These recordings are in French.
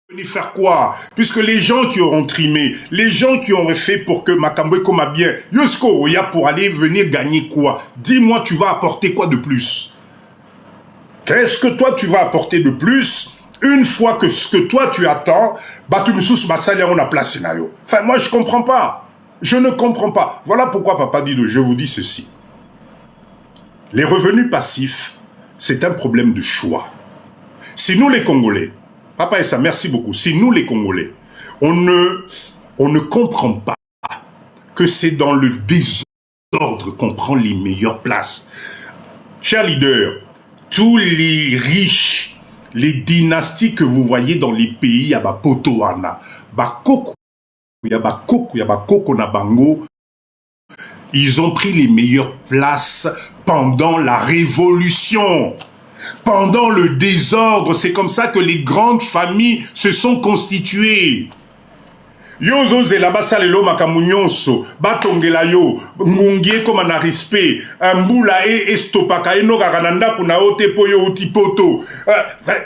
Venir faire quoi? Puisque les gens qui auront trimé, les gens qui auraient fait pour que Makambo comme bien, Yosko Oya pour aller venir gagner quoi? Dis-moi, tu vas apporter quoi de plus? Qu'est-ce que toi tu vas apporter de plus une fois que ce que toi tu attends, bah tu me sous Bassalia on a placé nayo. Enfin moi je comprends pas. Je ne comprends pas. Voilà pourquoi Papa Dido, je vous dis ceci. Les revenus passifs, c'est un problème de choix. Si nous les Congolais, Papa et ça, merci beaucoup. Si nous les Congolais, on ne comprend pas que c'est dans le désordre qu'on prend les meilleures places. Chers leaders, tous les riches, les dynasties que vous voyez dans les pays, à Potoana, Bakoko, Koko na Bango, ils ont pris les meilleures places pendant la révolution. Pendant le désordre, c'est comme ça que les grandes familles se sont constituées. Yozo zelaba salelo makamunyonso, batongela yo, ngungie comme un respect, mbula e estopaka eno garananda kuna ote poyo utipoto.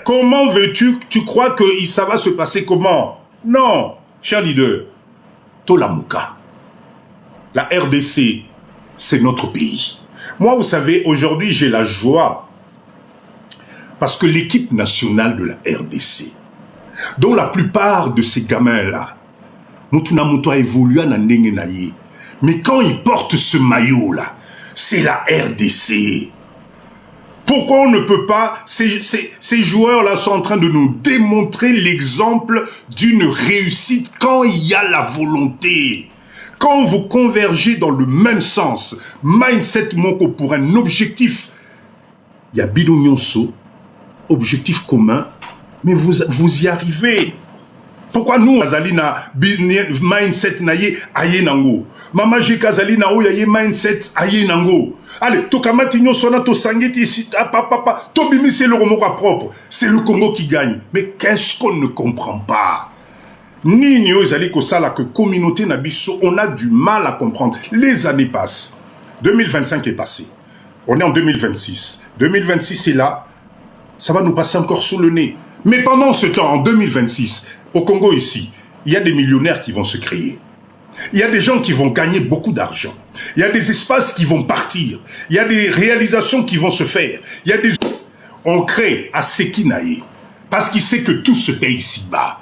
Comment veux-tu, tu crois que ça va se passer comment? Non, cher leader, Tolamuka. La RDC, c'est notre pays. Moi, vous savez, aujourd'hui, j'ai la joie parce que l'équipe nationale de la RDC, dont la plupart de ces gamins-là, Mutunamuto a évolué en Ndengenaye. Mais quand ils portent ce maillot-là, c'est la RDC. Pourquoi on ne peut pas... Ces joueurs-là sont en train de nous démontrer l'exemple d'une réussite quand il y a la volonté. Quand vous convergez dans le même sens, mindset moko pour un objectif, il y a Bidonyonso, objectif commun, mais vous y arrivez. Pourquoi nous, Azalina, mindset naye aye nango. Mama Jekazalina ou yaye mindset aye nango. Allez, tokamati nyo sona to sangeti ici, papa, tobimi c'est le Romoka propre. C'est le Congo qui gagne. Mais qu'est-ce qu'on ne comprend pas? Ni nyo ezali ko sala que communauté nabiso, on a du mal à comprendre. Les années passent. 2025 est passé. On est en 2026. 2026 est là. Ça va nous passer encore sous le nez. Mais pendant ce temps, en 2026, au Congo ici, il y a des millionnaires qui vont se créer. Il y a des gens qui vont gagner beaucoup d'argent. Il y a des espaces qui vont partir. Il y a des réalisations qui vont se faire. Il y a des... On crée à Sekinaye parce qu'il sait que tout se paye ici-bas.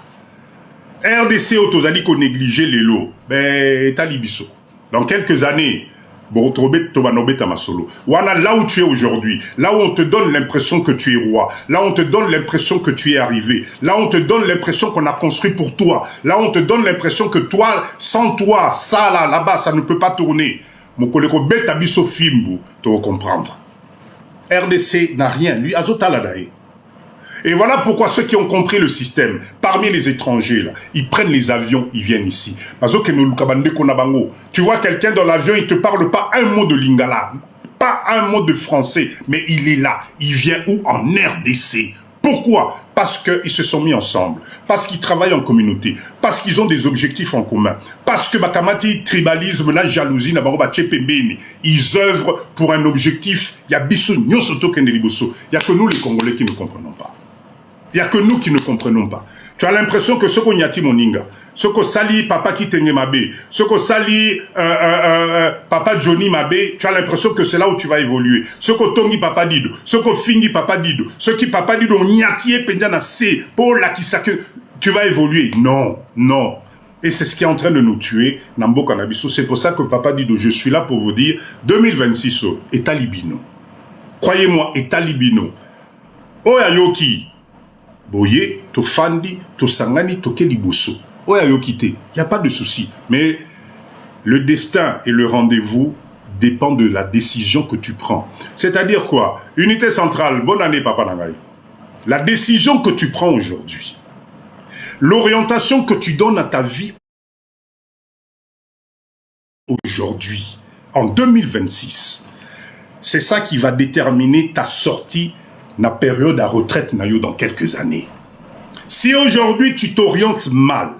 RDC Otozali qu'on négligeait les lots. Ben, Talibiso. Dans quelques années, bon, là où tu es aujourd'hui, là où on te donne l'impression que tu es roi, là où on te donne l'impression que tu es arrivé, là où on te donne l'impression qu'on a construit pour toi, là où on te donne l'impression que toi, sans toi, ça là-bas, ça ne peut pas tourner. Mon collègue Betabiso Fimbu, tu vas comprendre. RDC n'a rien, lui, Azotaladae. Et voilà pourquoi ceux qui ont compris le système, parmi les étrangers, là, ils prennent les avions, ils viennent ici. Tu vois quelqu'un dans l'avion, il ne te parle pas un mot de lingala, pas un mot de français, mais il est là. Il vient où? En RDC. Pourquoi? Parce qu'ils se sont mis ensemble, parce qu'ils travaillent en communauté, parce qu'ils ont des objectifs en commun, parce que Bakamati, tribalisme, la jalousie, ils œuvrent pour un objectif. Il y a Bissou, il n'y a que nous les Congolais qui ne comprenons pas. Il n'y a que nous qui ne comprenons pas. Tu as l'impression que ce qu'on y a Moninga, ce qu'on sali papa qui tenait Mabé, ce qu'on sali papa Johnny Mabé, tu as l'impression que c'est là où tu vas évoluer. Ce qu'on tongi papa Dido, ce qu'on fingi papa Dido, ce qui papa Dido nyatié pendana c'est pour la qui ça que tu vas évoluer. Non, non. Et c'est ce qui est en train de nous tuer, Nambo Kanabiso. C'est pour ça que papa Dido, je suis là pour vous dire, 2026, État Libino. Croyez-moi, État Libino. Oyayoki. Boye, to fandi, to sangani, to kelibuso. Oya yo kite, il n'y a pas de souci. Mais le destin et le rendez-vous dépendent de la décision que tu prends. C'est-à-dire quoi? Unité centrale, bonne année Papa Nangaï. La décision que tu prends aujourd'hui, l'orientation que tu donnes à ta vie aujourd'hui, en 2026, c'est ça qui va déterminer ta sortie na période à retraite dans quelques années. Si aujourd'hui tu t'orientes mal,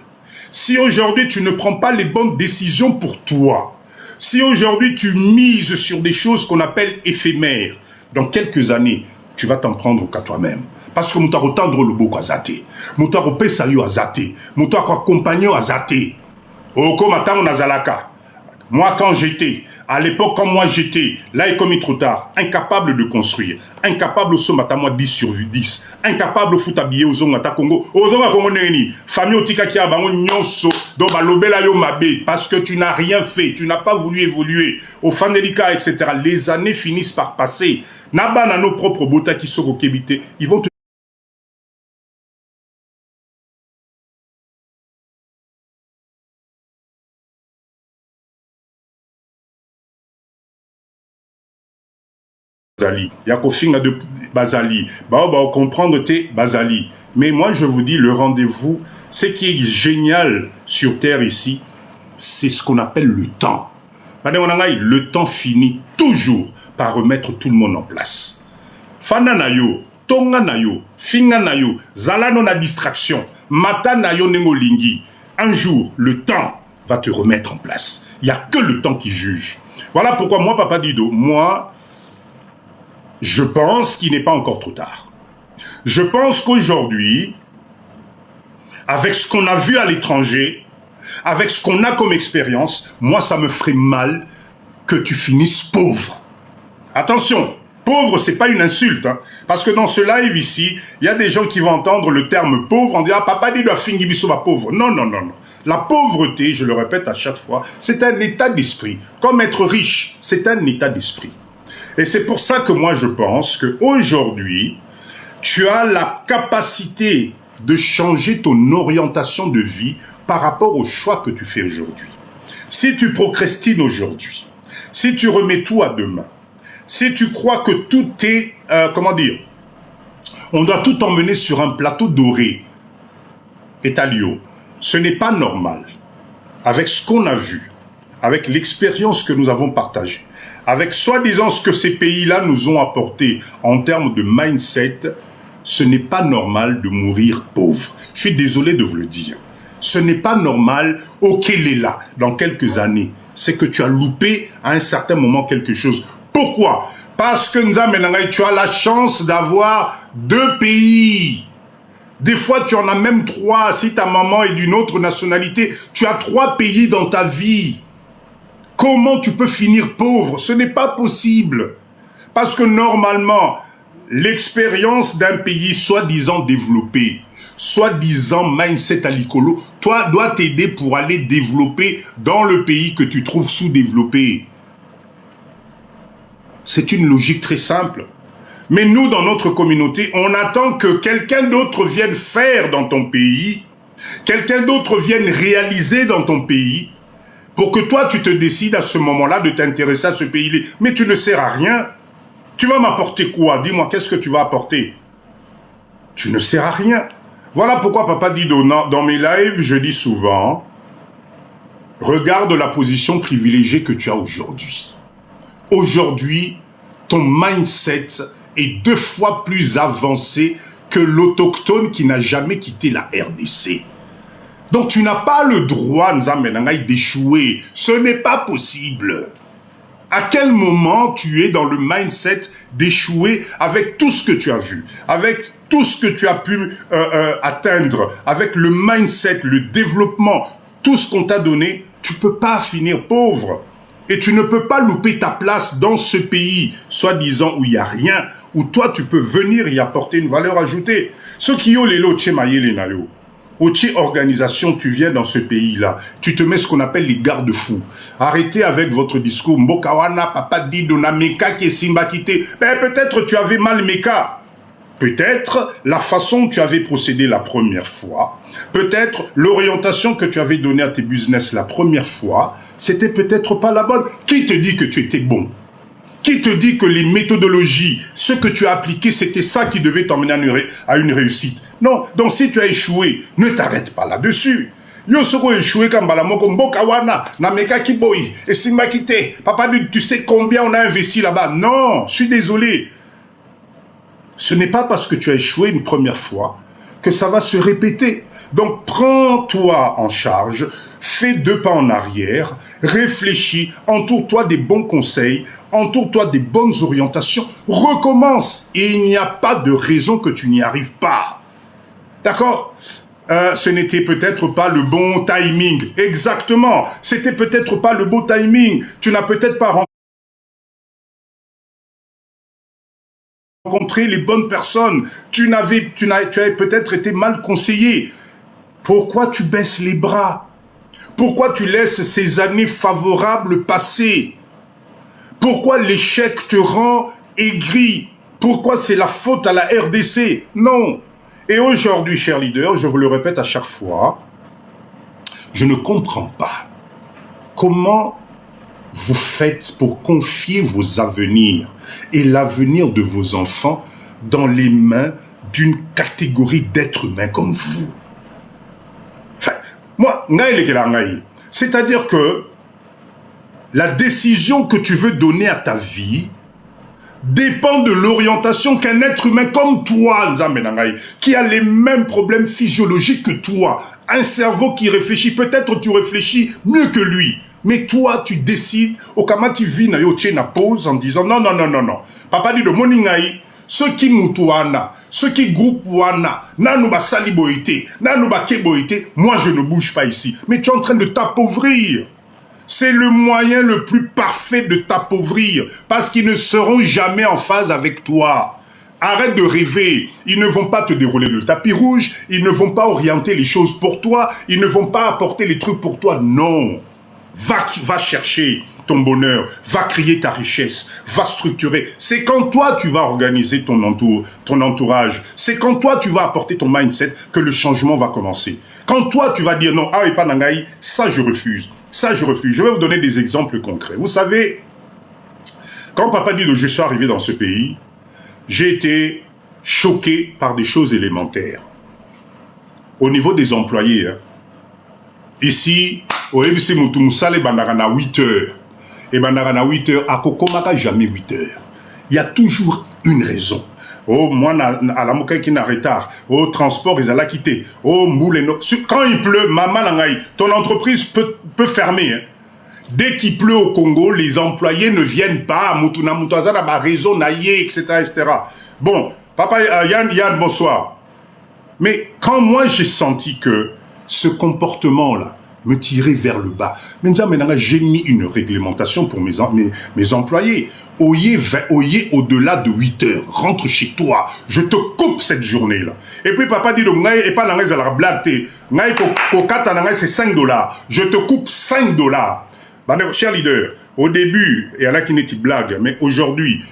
si aujourd'hui tu ne prends pas les bonnes décisions pour toi, si aujourd'hui tu mises sur des choses qu'on appelle éphémères, dans quelques années, tu vas t'en prendre qu'à toi-même. Parce que nous tendre le beau azate. Nous avons pesa yo azate. Nous avons accompagné azate. Au comatan nazalaka. Moi, quand j'étais, à l'époque, quand moi j'étais, là, il est commis trop tard, incapable de construire, incapable au sommet à moi 10 sur 10, incapable au foot habillé aux Zongata Congo, aux Zonga Congo Neni, famille Otika qui a bango nyonso, donc balobela yo mabe, parce que tu n'as rien fait, tu n'as pas voulu évoluer, au Fanelika, etc. Les années finissent par passer. Naba na nos propres bota qui sont au Kébité, ils vont te Bazali. Yakofinga de Bazali. Bah, comprendre tes Bazali. Mais moi, je vous dis, le rendez-vous, ce qui est génial sur Terre ici, c'est ce qu'on appelle le temps. Le temps finit toujours par remettre tout le monde en place. Fana na yo, tonga na yo, finga na yo, zalano na distraction, mata na yo nengolingi. Un jour, le temps va te remettre en place. Il n'y a que le temps qui juge. Voilà pourquoi moi, Papa Dido, moi, je pense qu'il n'est pas encore trop tard. Je pense qu'aujourd'hui, avec ce qu'on a vu à l'étranger, avec ce qu'on a comme expérience, moi, ça me ferait mal que tu finisses pauvre. Attention, pauvre, c'est pas une insulte. Hein, parce que dans ce live ici, il y a des gens qui vont entendre le terme pauvre en disant « Ah, papa dit doit finir biso va pauvre ». Non, non, non, non. La pauvreté, je le répète à chaque fois, c'est un état d'esprit. Comme être riche, c'est un état d'esprit. Et c'est pour ça que moi je pense qu'aujourd'hui, tu as la capacité de changer ton orientation de vie par rapport au choix que tu fais aujourd'hui. Si tu procrastines aujourd'hui, si tu remets tout à demain, si tu crois que tout est, on doit tout emmener sur un plateau doré, Etalio, ce n'est pas normal. Avec ce qu'on a vu, avec l'expérience que nous avons partagée, avec soi-disant ce que ces pays-là nous ont apporté en termes de mindset, ce n'est pas normal de mourir pauvre. Je suis désolé de vous le dire. Ce n'est pas normal, ok, il est là, dans quelques années. C'est que tu as loupé à un certain moment quelque chose. Pourquoi? Parce que tu as la chance d'avoir 2 pays. Des fois, tu en as même 3. Si ta maman est d'une autre nationalité, tu as 3 pays dans ta vie. Comment tu peux finir pauvre? Ce n'est pas possible. Parce que normalement, l'expérience d'un pays soi-disant développé, soi-disant mindset à l'icolo, toi, doit t'aider pour aller développer dans le pays que tu trouves sous-développé. C'est une logique très simple. Mais nous, dans notre communauté, on attend que quelqu'un d'autre vienne faire dans ton pays, quelqu'un d'autre vienne réaliser dans ton pays, pour que toi, tu te décides à ce moment-là de t'intéresser à ce pays-là. Mais tu ne sers à rien. Tu vas m'apporter quoi? Dis-moi, qu'est-ce que tu vas apporter? Tu ne sers à rien. Voilà pourquoi Papa Dido, dans mes lives, je dis souvent, regarde la position privilégiée que tu as aujourd'hui. Aujourd'hui, ton mindset est 2 fois plus avancé que l'autochtone qui n'a jamais quitté la RDC. Donc tu n'as pas le droit, d'échouer. Ce n'est pas possible. À quel moment tu es dans le mindset d'échouer avec tout ce que tu as vu, avec tout ce que tu as pu atteindre, avec le mindset, le développement, tout ce qu'on t'a donné, tu ne peux pas finir pauvre. Et tu ne peux pas louper ta place dans ce pays, soi-disant où il n'y a rien, où toi tu peux venir y apporter une valeur ajoutée. Ceux qui ont les lots, Ochi organisation, tu viens dans ce pays-là, tu te mets ce qu'on appelle les garde-fous. Arrêtez avec votre discours, Mbokawana, papa Dido, na meka qui est simba quitté. Ben peut-être tu avais mal meka. Peut-être la façon dont tu avais procédé la première fois, peut-être l'orientation que tu avais donnée à tes business la première fois, c'était peut-être pas la bonne. Qui te dit que tu étais bon? Qui te dit que les méthodologies, ce que tu as appliqué, c'était ça qui devait t'emmener à une réussite? Non, donc si tu as échoué, ne t'arrête pas là-dessus. Yo soko échoué comme balamoko mbokawana, na meka kiboy, et simba kité. Papa, tu sais combien on a investi là-bas? Non, je suis désolé. Ce n'est pas parce que tu as échoué une première fois que ça va se répéter. Donc prends-toi en charge, fais 2 pas en arrière, réfléchis, entoure-toi des bons conseils, entoure-toi des bonnes orientations, recommence. Et il n'y a pas de raison que tu n'y arrives pas. D'accord ? Ce n'était peut-être pas le bon timing. Exactement. C'était peut-être pas le bon timing. Tu n'as peut-être pas rencontré les bonnes personnes. Tu avais peut-être été mal conseillé. Pourquoi tu baisses les bras? Pourquoi tu laisses ces années favorables passer? Pourquoi l'échec te rend aigri? Pourquoi c'est la faute à la RDC? Non. Et aujourd'hui, chers leaders, je vous le répète à chaque fois, je ne comprends pas comment vous faites pour confier vos avenirs et l'avenir de vos enfants dans les mains d'une catégorie d'êtres humains comme vous. Enfin, moi, c'est-à-dire que la décision que tu veux donner à ta vie dépend de l'orientation qu'un être humain comme toi, qui a les mêmes problèmes physiologiques que toi, un cerveau qui réfléchit, peut-être tu réfléchis mieux que lui, mais toi tu décides, au kama tu vis na pause en disant non, papa dit de moningai, ceux qui moutouana, ceux qui groupe wana, nanou ba saliboïté, nanou ba keboïté, moi je ne bouge pas ici, mais tu es en train de t'appauvrir. C'est le moyen le plus parfait de t'appauvrir, parce qu'ils ne seront jamais en phase avec toi. Arrête de rêver. Ils ne vont pas te dérouler le tapis rouge, ils ne vont pas orienter les choses pour toi, ils ne vont pas apporter les trucs pour toi. Non. Va chercher ton bonheur, va créer ta richesse, va structurer. C'est quand toi tu vas organiser ton entourage, c'est quand toi tu vas apporter ton mindset que le changement va commencer. Quand toi tu vas dire non, ah et pas nangaï, ça je refuse. Ça, je refuse. Je vais vous donner des exemples concrets. Vous savez, quand papa dit que je suis arrivé dans ce pays, j'ai été choqué par des choses élémentaires. Au niveau des employés, hein, ici, au MBC Moutoumoussale, Bandarana 8 heures. Et Bandarana 8 heures, à Kokomaka, jamais 8 heures. Il y a toujours une raison. Oh, moi, à la moka qui n'a retard. Oh, transport, ils allaient quitter. Oh, mouleno. Quand il pleut, maman, ton entreprise peut fermer. Hein. Dès qu'il pleut au Congo, les employés ne viennent pas. Moutuna, Moutouazana, réseau, naïe, etc., etc. Bon, papa, Yann, bonsoir. Mais quand moi, j'ai senti que ce comportement-là me tirait vers le bas, maintenant, j'ai mis une réglementation pour mes employés. Oyez au-delà de 8 heures. Rentre chez toi. Je te coupe cette journée-là. Et puis papa dit, et pas dans la blague, c'est 5 $. Je te coupe 5 $. Cher leader, au début, il y en a qui n'étaient blagues, mais aujourd'hui,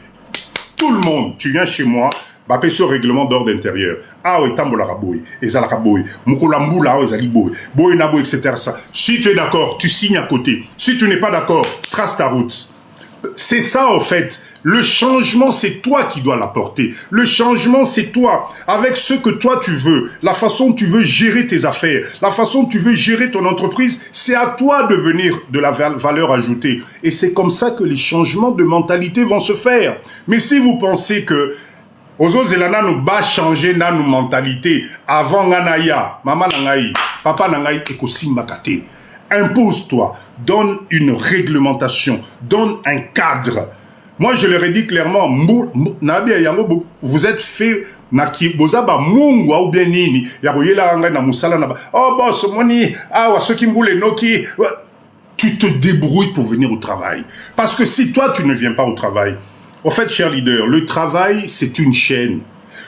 tout le monde, tu viens chez moi, bah, sur règlement d'ordre intérieur. Ah oui, tambola raboui, ezala raboui, mukolambula, ezali boui, boui nabo, etc. Si tu es d'accord, tu signes à côté. Si tu n'es pas d'accord, trace ta route. C'est ça, en fait. Le changement, c'est toi qui dois l'apporter. Le changement, c'est toi. Avec ce que toi, tu veux, la façon dont tu veux gérer tes affaires, la façon dont tu veux gérer ton entreprise, c'est à toi de venir de la valeur ajoutée. Et c'est comme ça que les changements de mentalité vont se faire. Mais si vous pensez que Ozo zelana nous ba changer na nos mentalité avant nganaya, maman nangaï, papa nangaï ekosimbakate. Impose-toi, donne une réglementation, donne un cadre. Moi, je leur ai dit clairement, vous êtes fait naki bozaba mungwa ou bien nini. Yaroyela anga na musala na ba. Oh boss, moni, ah ceux qui mboule noki. Tu te débrouilles pour venir au travail. Parce que si toi tu ne viens pas au travail, en fait, cher leader, le travail, c'est une chaîne.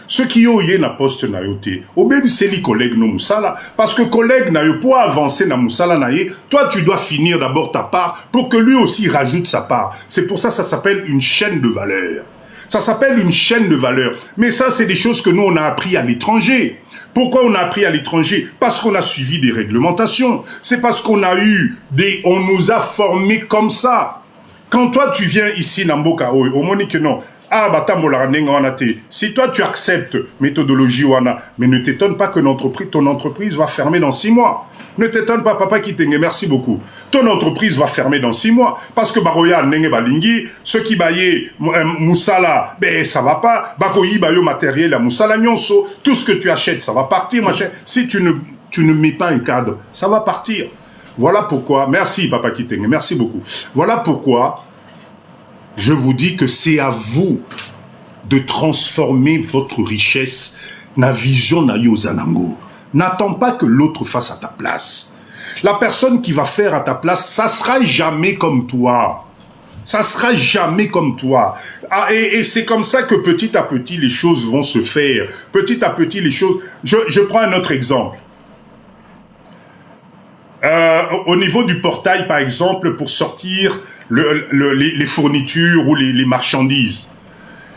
Ceux qui ont eu na poste na yoté, ou même c'est les collègues no musala, parce que collègue na yo pour avancer na musala na ye, toi tu dois finir d'abord ta part pour que lui aussi rajoute sa part. C'est pour ça que ça s'appelle une chaîne de valeur. Ça s'appelle une chaîne de valeur. Mais ça, c'est des choses que nous, on a appris à l'étranger. Pourquoi on a appris à l'étranger? Parce qu'on a suivi des réglementations. C'est parce qu'on a eu on nous a formés comme ça. Quand toi, tu viens ici, Namboka, au Monique, non, Ah, si toi tu acceptes méthodologie wana, mais ne t'étonne pas que ton entreprise va fermer dans 6 mois. Ne t'étonne pas, papa Kitenge, merci beaucoup. Ton entreprise va fermer dans 6 mois. Parce que Baroya, Nenge Balingi, ceux qui baillent Moussala, ben ça va pas. Bakoyi, bayo matériel à Moussala Nyonso, tout ce que tu achètes, ça va partir, machin. Si tu ne mets pas un cadre, ça va partir. Voilà pourquoi, merci papa Kitenge, merci beaucoup. Voilà pourquoi je vous dis que c'est à vous de transformer votre richesse na vision na Yozanango. N'attends pas que l'autre fasse à ta place. La personne qui va faire à ta place, ça sera jamais comme toi. Ça sera jamais comme toi. Ah, et c'est comme ça que petit à petit, les choses vont se faire. Petit à petit, les choses... Je prends un autre exemple. Au niveau du portail, par exemple, pour sortir les fournitures ou les marchandises.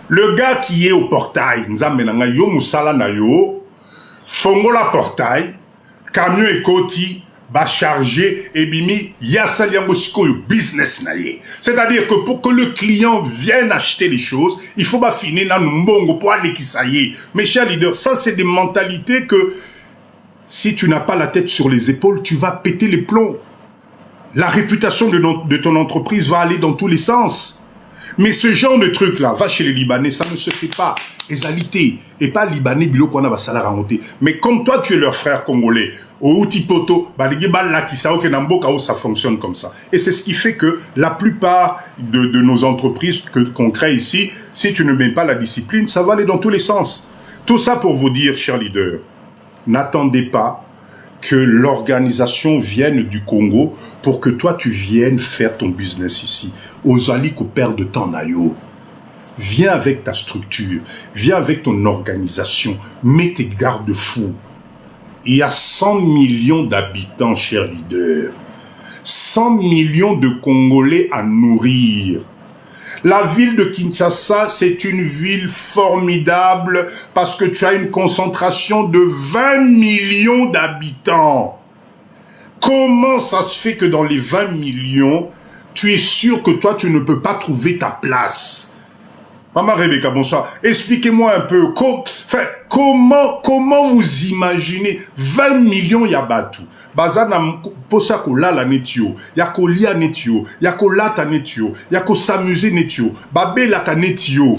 Le gars qui est au portail, yo musala na yo, fongola portail, camion et koti, ba chargé et bimi, yasali yango sikoyo business na ye. C'est-à-dire que pour que le client vienne acheter les choses, il faut ba finir na mbongo pour aller kisaye. Mes chers leaders, ça c'est des mentalités que si tu n'as pas la tête sur les épaules, tu vas péter les plombs. La réputation de ton entreprise va aller dans tous les sens. Mais ce genre de truc-là, va chez les Libanais, ça ne se fait pas. Égalité. Et pas Libanais, bilo qu'on a salaire à monter. Mais comme toi, tu es leur frère congolais, au Utipoto, ça fonctionne comme ça. Et c'est ce qui fait que la plupart de nos entreprises qu'on crée ici, si tu ne mets pas la discipline, ça va aller dans tous les sens. Tout ça pour vous dire, chers leaders, n'attendez pas que l'organisation vienne du Congo pour que toi tu viennes faire ton business ici. Ozali ko perd de temps nayo. Viens avec ta structure, viens avec ton organisation, mets tes garde-fous. Il y a 100 millions d'habitants, chers leaders. 100 millions de Congolais à nourrir. La ville de Kinshasa, c'est une ville formidable parce que tu as une concentration de 20 millions d'habitants. Comment ça se fait que dans les 20 millions, tu es sûr que toi, tu ne peux pas trouver ta place? Maman Rebecca, bonsoir. Expliquez-moi un peu, comment vous imaginez 20 millions Yabatu? Bazana posa ko lala netio, ya ko lia netio, ya ko lata netio, ya ko s'amuser netio, babela ka netio.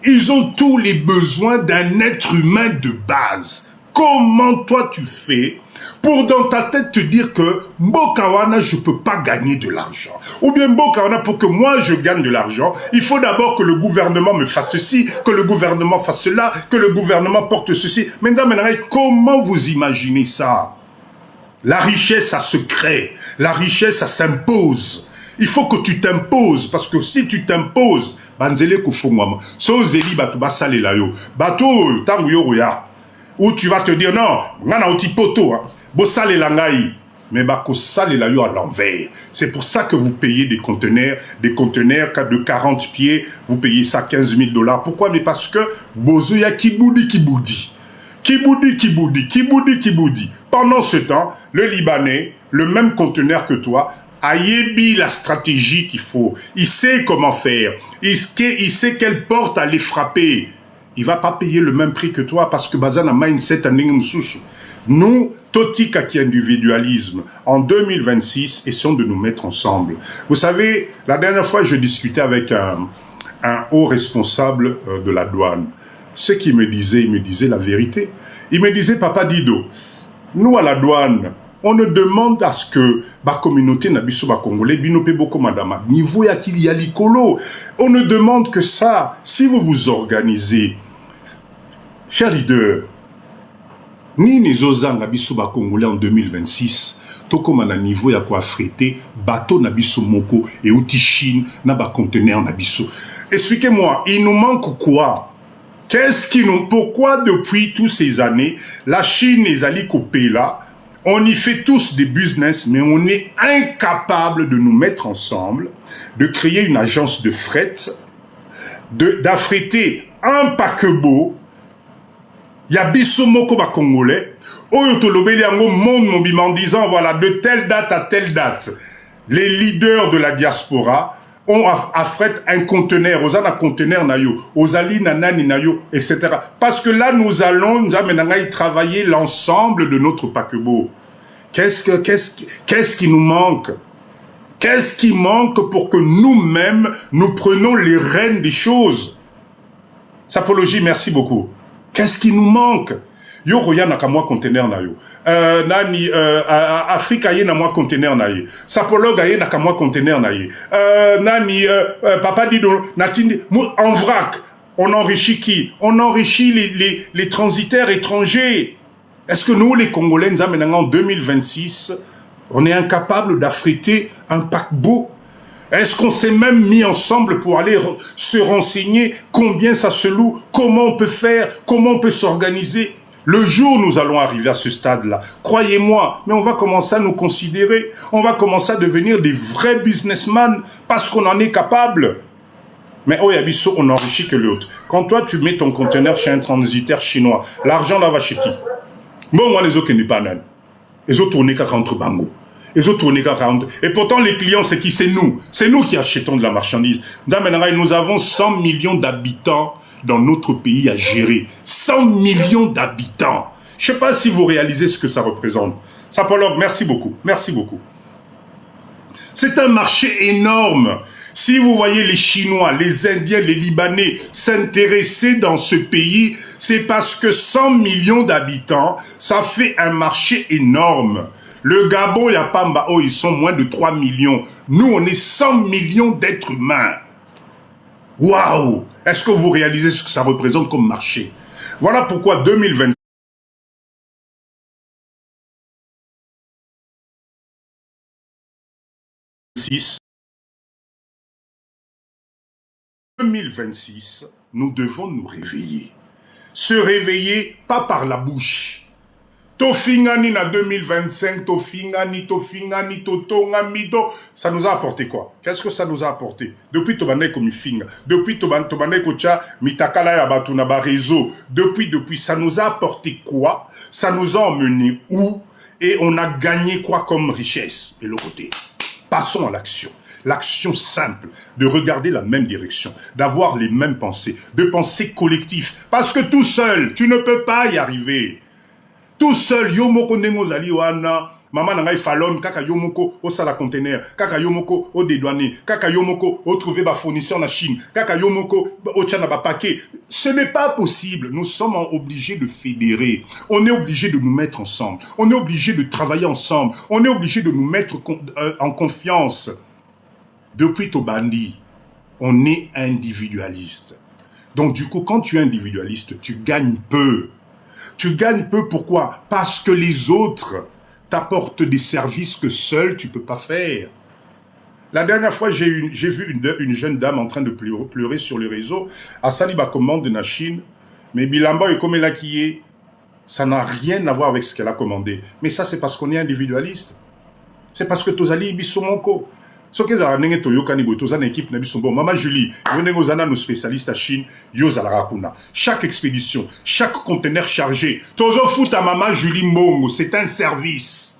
Ils ont tous les besoins d'un être humain de base. Comment toi tu fais pour dans ta tête te dire que Mbokawana, je ne peux pas gagner de l'argent? Ou bien Mbokawana, pour que moi je gagne de l'argent, il faut d'abord que le gouvernement me fasse ceci, que le gouvernement fasse cela, que le gouvernement porte ceci. Mesdames et messieurs, comment vous imaginez ça? La richesse, ça se crée. La richesse, ça s'impose. Il faut que tu t'imposes, parce que si tu t'imposes, banzele kufungwama, so zeli batu basale la yo, batu tangu yo ya, où tu vas te dire non, ngana oti poto, bosale la ngai, mais bako sale la yo à l'envers. C'est pour ça que vous payez des conteneurs de 40 pieds, vous payez ça 15 000 $. Pourquoi? Mais parce que bozo ya kiboudi. Pendant ce temps, le Libanais, le même conteneur que toi, a yébi la stratégie qu'il faut. Il sait comment faire. Il sait quelle porte aller frapper. Il va pas payer le même prix que toi parce que Bazana mindset en Ningmususu. Nous, Totika qui individualisme, en 2026, essayons de nous mettre ensemble. Vous savez, la dernière fois, je discutais avec un haut responsable de la douane. Ce qu'il me disait, il me disait la vérité. Il me disait, Papa Dido, nous à la douane, on ne demande à ce que la communauté n'abisso ba congolais binope beaucoup madama niveau ya qu'il y a l'icolo. On ne demande que ça. Si vous vous organisez, chers leaders, ni nizozanga biso ba congolais en 2026. Tokoma na niveau ya ko affréter bateau na biso moko et outil Chine na ba conteneur na biso. Expliquez-moi, il nous manque quoi? Qu'est-ce qui nous... Pourquoi depuis toutes ces années, la Chine, les alliés copés là, on y fait tous des business, mais on est incapable de nous mettre ensemble, de créer une agence de fret, d'affréter un paquebot, yabiso moko ba congolais, oyo tolobeli yango monde mobile en disant voilà de telle date à telle date, les leaders de la diaspora on affrète un conteneur, aux un conteneur na yo, aux ali nanani na yo, etc. Parce que là, nous allons, nous allons travailler l'ensemble de notre paquebot. Qu'est-ce qui nous manque? Qu'est-ce qui manque pour que nous-mêmes, nous prenions les rênes des choses? Sapologie, merci beaucoup. Qu'est-ce qui nous manque? Yo roya na kamwa conteneur na yo. Afrique aye na moi conteneur na ye. Sapologue aye na kamwa conteneur na ye. Papa Dido natindi en vrac. On enrichit qui? On enrichit les transitaires étrangers. Est-ce que nous les Congolais nous amenons en 2026, on est incapable d'affréter un paquebot? Est-ce qu'on s'est même mis ensemble pour aller se renseigner combien ça se loue, comment on peut faire, comment on peut s'organiser? Le jour où nous allons arriver à ce stade-là, croyez-moi, mais on va commencer à nous considérer, on va commencer à devenir des vrais businessmen parce qu'on en est capable. Mais oh Yabiso, on enrichit que l'autre. Quand toi tu mets ton conteneur chez un transitaire chinois, l'argent là va chez qui? Bon, moi les autres qui n'est pas nan. Les autres tournent qu'à rentre bango. Les autres tournent qu'à rentre. Et pourtant les clients c'est qui? C'est nous. C'est nous qui achetons de la marchandise. Nous avons 100 millions d'habitants dans notre pays à gérer. 100 millions d'habitants. Je ne sais pas si vous réalisez ce que ça représente. Sapologue, merci beaucoup. Merci beaucoup. C'est un marché énorme. Si vous voyez les Chinois, les Indiens, les Libanais s'intéresser dans ce pays, c'est parce que 100 millions d'habitants, ça fait un marché énorme. Le Gabon et Apamba, oh, ils sont moins de 3 millions. Nous, on est 100 millions d'êtres humains. Waouh! Est-ce que vous réalisez ce que ça représente comme marché? Voilà pourquoi 2026, nous devons nous réveiller. Se réveiller, pas par la bouche. Tofingani na 2025, Tofingani, Totongami, ça nous a apporté quoi? Qu'est-ce que ça nous a apporté? Depuis Tobané comme Finga, depuis Tobané Kocha, Mitakala Yabatuna réseau, depuis, ça nous a apporté quoi? Ça nous a emmené où? Et on a gagné quoi comme richesse? Et le côté. Passons à l'action. L'action simple, de regarder la même direction, d'avoir les mêmes pensées, de penser collectif. Parce que tout seul, tu ne peux pas y arriver. Tout seul, yomoko nengozali wana, maman nangai falon, kaka yomoko au sala conteneur, kaka yomoko au dédouané, kaka yomoko au trouver ba fournisseur na Chine, kaka yomoko au tchana ba paquet. Ce n'est pas possible. Nous sommes obligés de fédérer. On est obligés de nous mettre ensemble. On est obligés de travailler ensemble. On est obligés de nous mettre en confiance. Depuis Tobandi, on est individualiste. Donc du coup, quand tu es individualiste, tu gagnes peu. Tu gagnes peu, pourquoi? Parce que les autres t'apportent des services que seul tu ne peux pas faire. La dernière fois, j'ai vu une jeune dame en train de pleurer sur le réseau. Asali ba commande de la Chine, mais Bilamba et comme elle a qui est, ça n'a rien à voir avec ce qu'elle a commandé. Mais ça, c'est parce qu'on est individualiste. C'est parce que Tozali Ibisomonko. Ce que vous avez une équipe, Maman Julie, vous avez nos spécialistes à Chine, chaque expédition, chaque conteneur chargé, Tozo fout à Maman Julie Mbongo, c'est un service.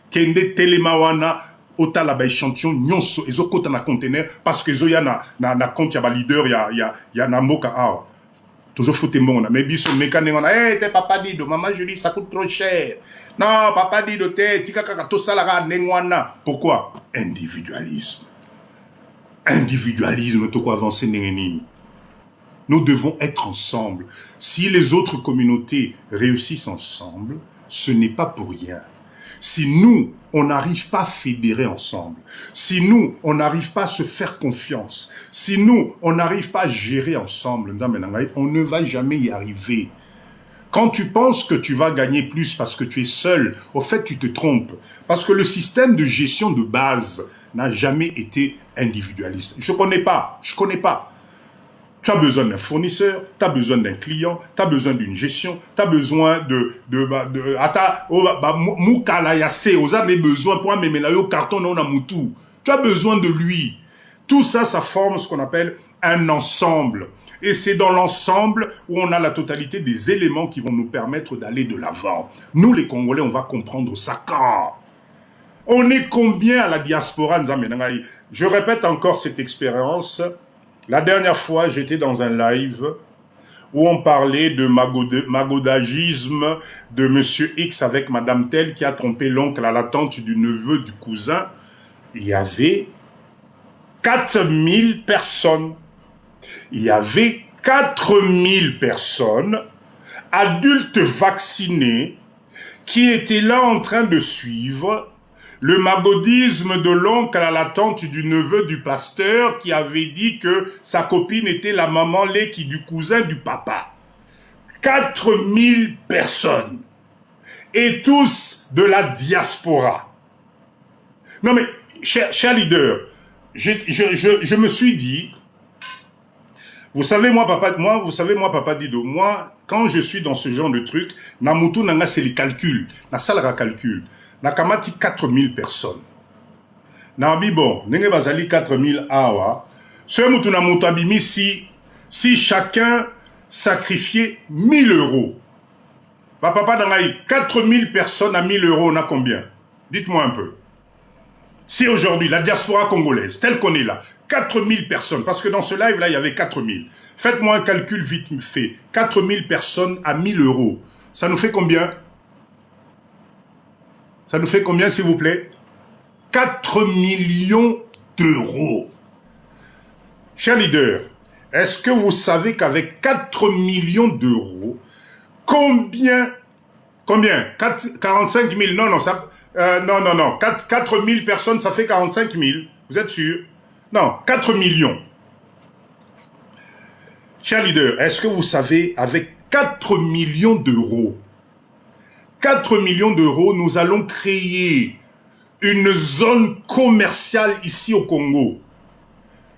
Kende Telemawana, ota la échantillon, nyonso, et zo kota na conteneur, parce que zo ya na compte ya ba leader, ya na moka awa. Toujours fouté mon, mais biso mécanique, on a, hey, t'es papa dit, maman Julie, ça coûte trop cher. Non, papa dit, t'es, tika kaka, tout ça là, nengwana. Pourquoi? Individualisme. Individualisme, tout quoi avancer nengenim. Nous devons être ensemble. Si les autres communautés réussissent ensemble, ce n'est pas pour rien. Si nous, on n'arrive pas à fédérer ensemble, si nous, on n'arrive pas à se faire confiance, si nous, on n'arrive pas à gérer ensemble, on ne va jamais y arriver. Quand tu penses que tu vas gagner plus parce que tu es seul, au fait, tu te trompes. Parce que le système de gestion de base n'a jamais été individualiste. Je connais pas. Tu as besoin d'un fournisseur, tu as besoin d'un client, tu as besoin d'une gestion, tu as besoin tu as besoin de lui. Tout ça, ça forme ce qu'on appelle un ensemble. Et c'est dans l'ensemble où on a la totalité des éléments qui vont nous permettre d'aller de l'avant. Nous, les Congolais, on va comprendre ça quand? On est combien à la diaspora? Je répète encore cette expérience. La dernière fois, j'étais dans un live où on parlait de magaudage,isme de Monsieur X avec Madame Telle qui a trompé l'oncle à la tante du neveu du cousin. Il y avait 4000 personnes. Il y avait 4000 personnes, adultes vaccinés, qui étaient là en train de suivre le magaudisme de l'oncle à la tante du neveu du pasteur qui avait dit que sa copine était la maman Leki du cousin du papa. 4000 personnes. Et tous de la diaspora. Non mais, cher leader, je me suis dit, vous savez moi papa Dido, moi quand je suis dans ce genre de truc, namutu nanga c'est les calculs, na salara calcul. Nakamati 4000 personnes. Nabi bon, nenge bazali 4000 awa. Ce mutu na mutu abimi si chacun sacrifiait 1000 euros. Papa dangaï, 4000 personnes à 1000 euros, on a combien? Dites-moi un peu. Si aujourd'hui, la diaspora congolaise, telle qu'on est là, 4000 personnes, parce que dans ce live-là, il y avait 4000. Faites-moi un calcul vite fait. 4000 personnes à 1000 euros. Ça nous fait combien? Ça nous fait combien, s'il vous plaît? 4 millions d'euros. Cher leader, est-ce que vous savez qu'avec 4 millions d'euros, combien 45 000, non, ça... non. 4 000 personnes, ça fait 45 000. Vous êtes sûr? Non, 4 millions. Cher leader, est-ce que vous savez, avec 4 millions d'euros, 4 millions d'euros, nous allons créer une zone commerciale ici au Congo.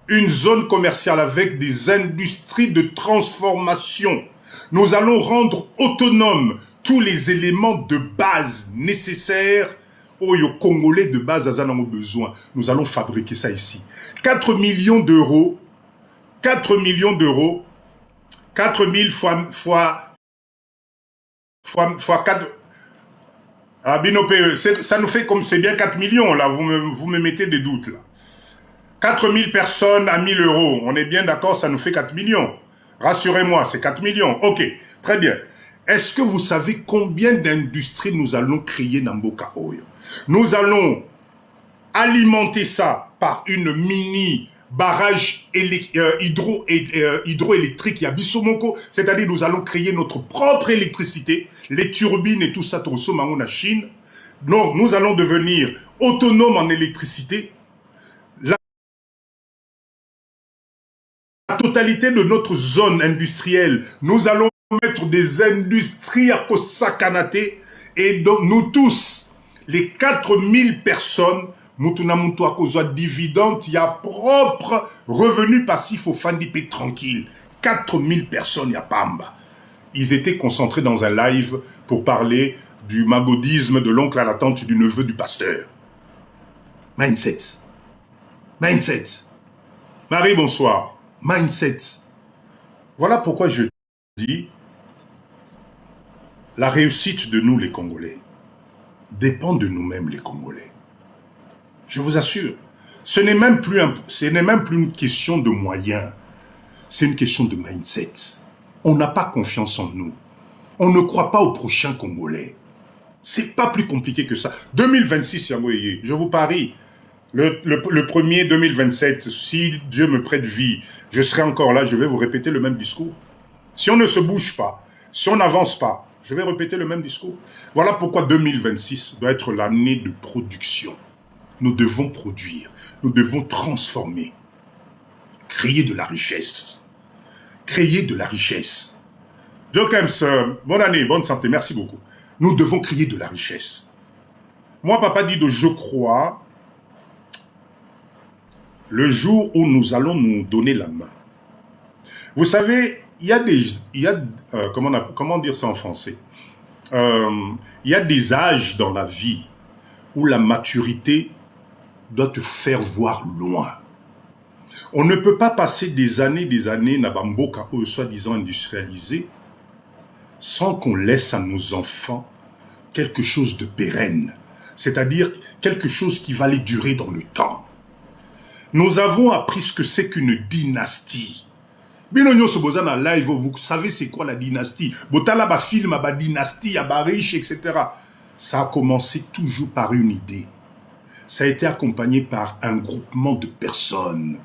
Une zone commerciale avec des industries de transformation. Nous allons rendre autonomes tous les éléments de base nécessaires aux Congolais de base à nos besoins. Nous allons fabriquer ça ici. 4 millions d'euros, 4 millions d'euros, 4 000 fois 4... Ah, Binopé, ça nous fait comme c'est bien 4 millions, là, vous me mettez des doutes, là. 4 000 personnes à 1000 euros, on est bien d'accord, ça nous fait 4 millions. Rassurez-moi, c'est 4 millions. Ok, très bien. Est-ce que vous savez combien d'industries nous allons créer dans Mboka Oyo? Nous allons alimenter ça par une mini barrage hydroélectrique à Bissomoko, c'est-à-dire nous allons créer notre propre électricité, les turbines et tout ça, tout ça, en Chine. Donc, nous allons devenir autonomes en électricité. La totalité de notre zone industrielle, nous allons mettre des industries à Kosakanate et donc nous tous, les 4000 personnes, Mutuna Mutu à cause de dividendes, il y a propre revenu passif au Fandipé tranquille. 4000 personnes, il y a Pamba. Ils étaient concentrés dans un live pour parler du magaudisme de l'oncle à la tante du neveu du pasteur. Mindset. Mindset. Marie, bonsoir. Mindset. Voilà pourquoi je dis la réussite de nous les Congolais dépend de nous-mêmes les Congolais. Je vous assure, ce n'est même plus une question de moyens, c'est une question de mindset. On n'a pas confiance en nous. On ne croit pas aux prochains Congolais. C'est pas plus compliqué que ça. 2026, je vous parie, le premier 2027, si Dieu me prête vie, je serai encore là, je vais vous répéter le même discours. Si on ne se bouge pas, si on n'avance pas, je vais répéter le même discours. Voilà pourquoi 2026 doit être l'année de production. Nous devons produire, nous devons transformer, créer de la richesse. Créer de la richesse. Jokems, bonne année, bonne santé, merci beaucoup. Nous devons créer de la richesse. Moi, Papa Dido, je crois le jour où nous allons nous donner la main. Vous savez, comment dire ça en français? Il y a des âges dans la vie où la maturité doit te faire voir loin. On ne peut pas passer des années, na bamboka ou soi-disant industrialisés, sans qu'on laisse à nos enfants quelque chose de pérenne. c'est-à-dire quelque chose qui va aller durer dans le temps. Nous avons appris ce que c'est qu'une dynastie. Binonyo Soboza na live, vous savez c'est quoi la dynastie? Botala ba film, ba dynastie, ba riche, etc. Ça a commencé toujours par une idée. Ça a été accompagné par un groupement de personnes.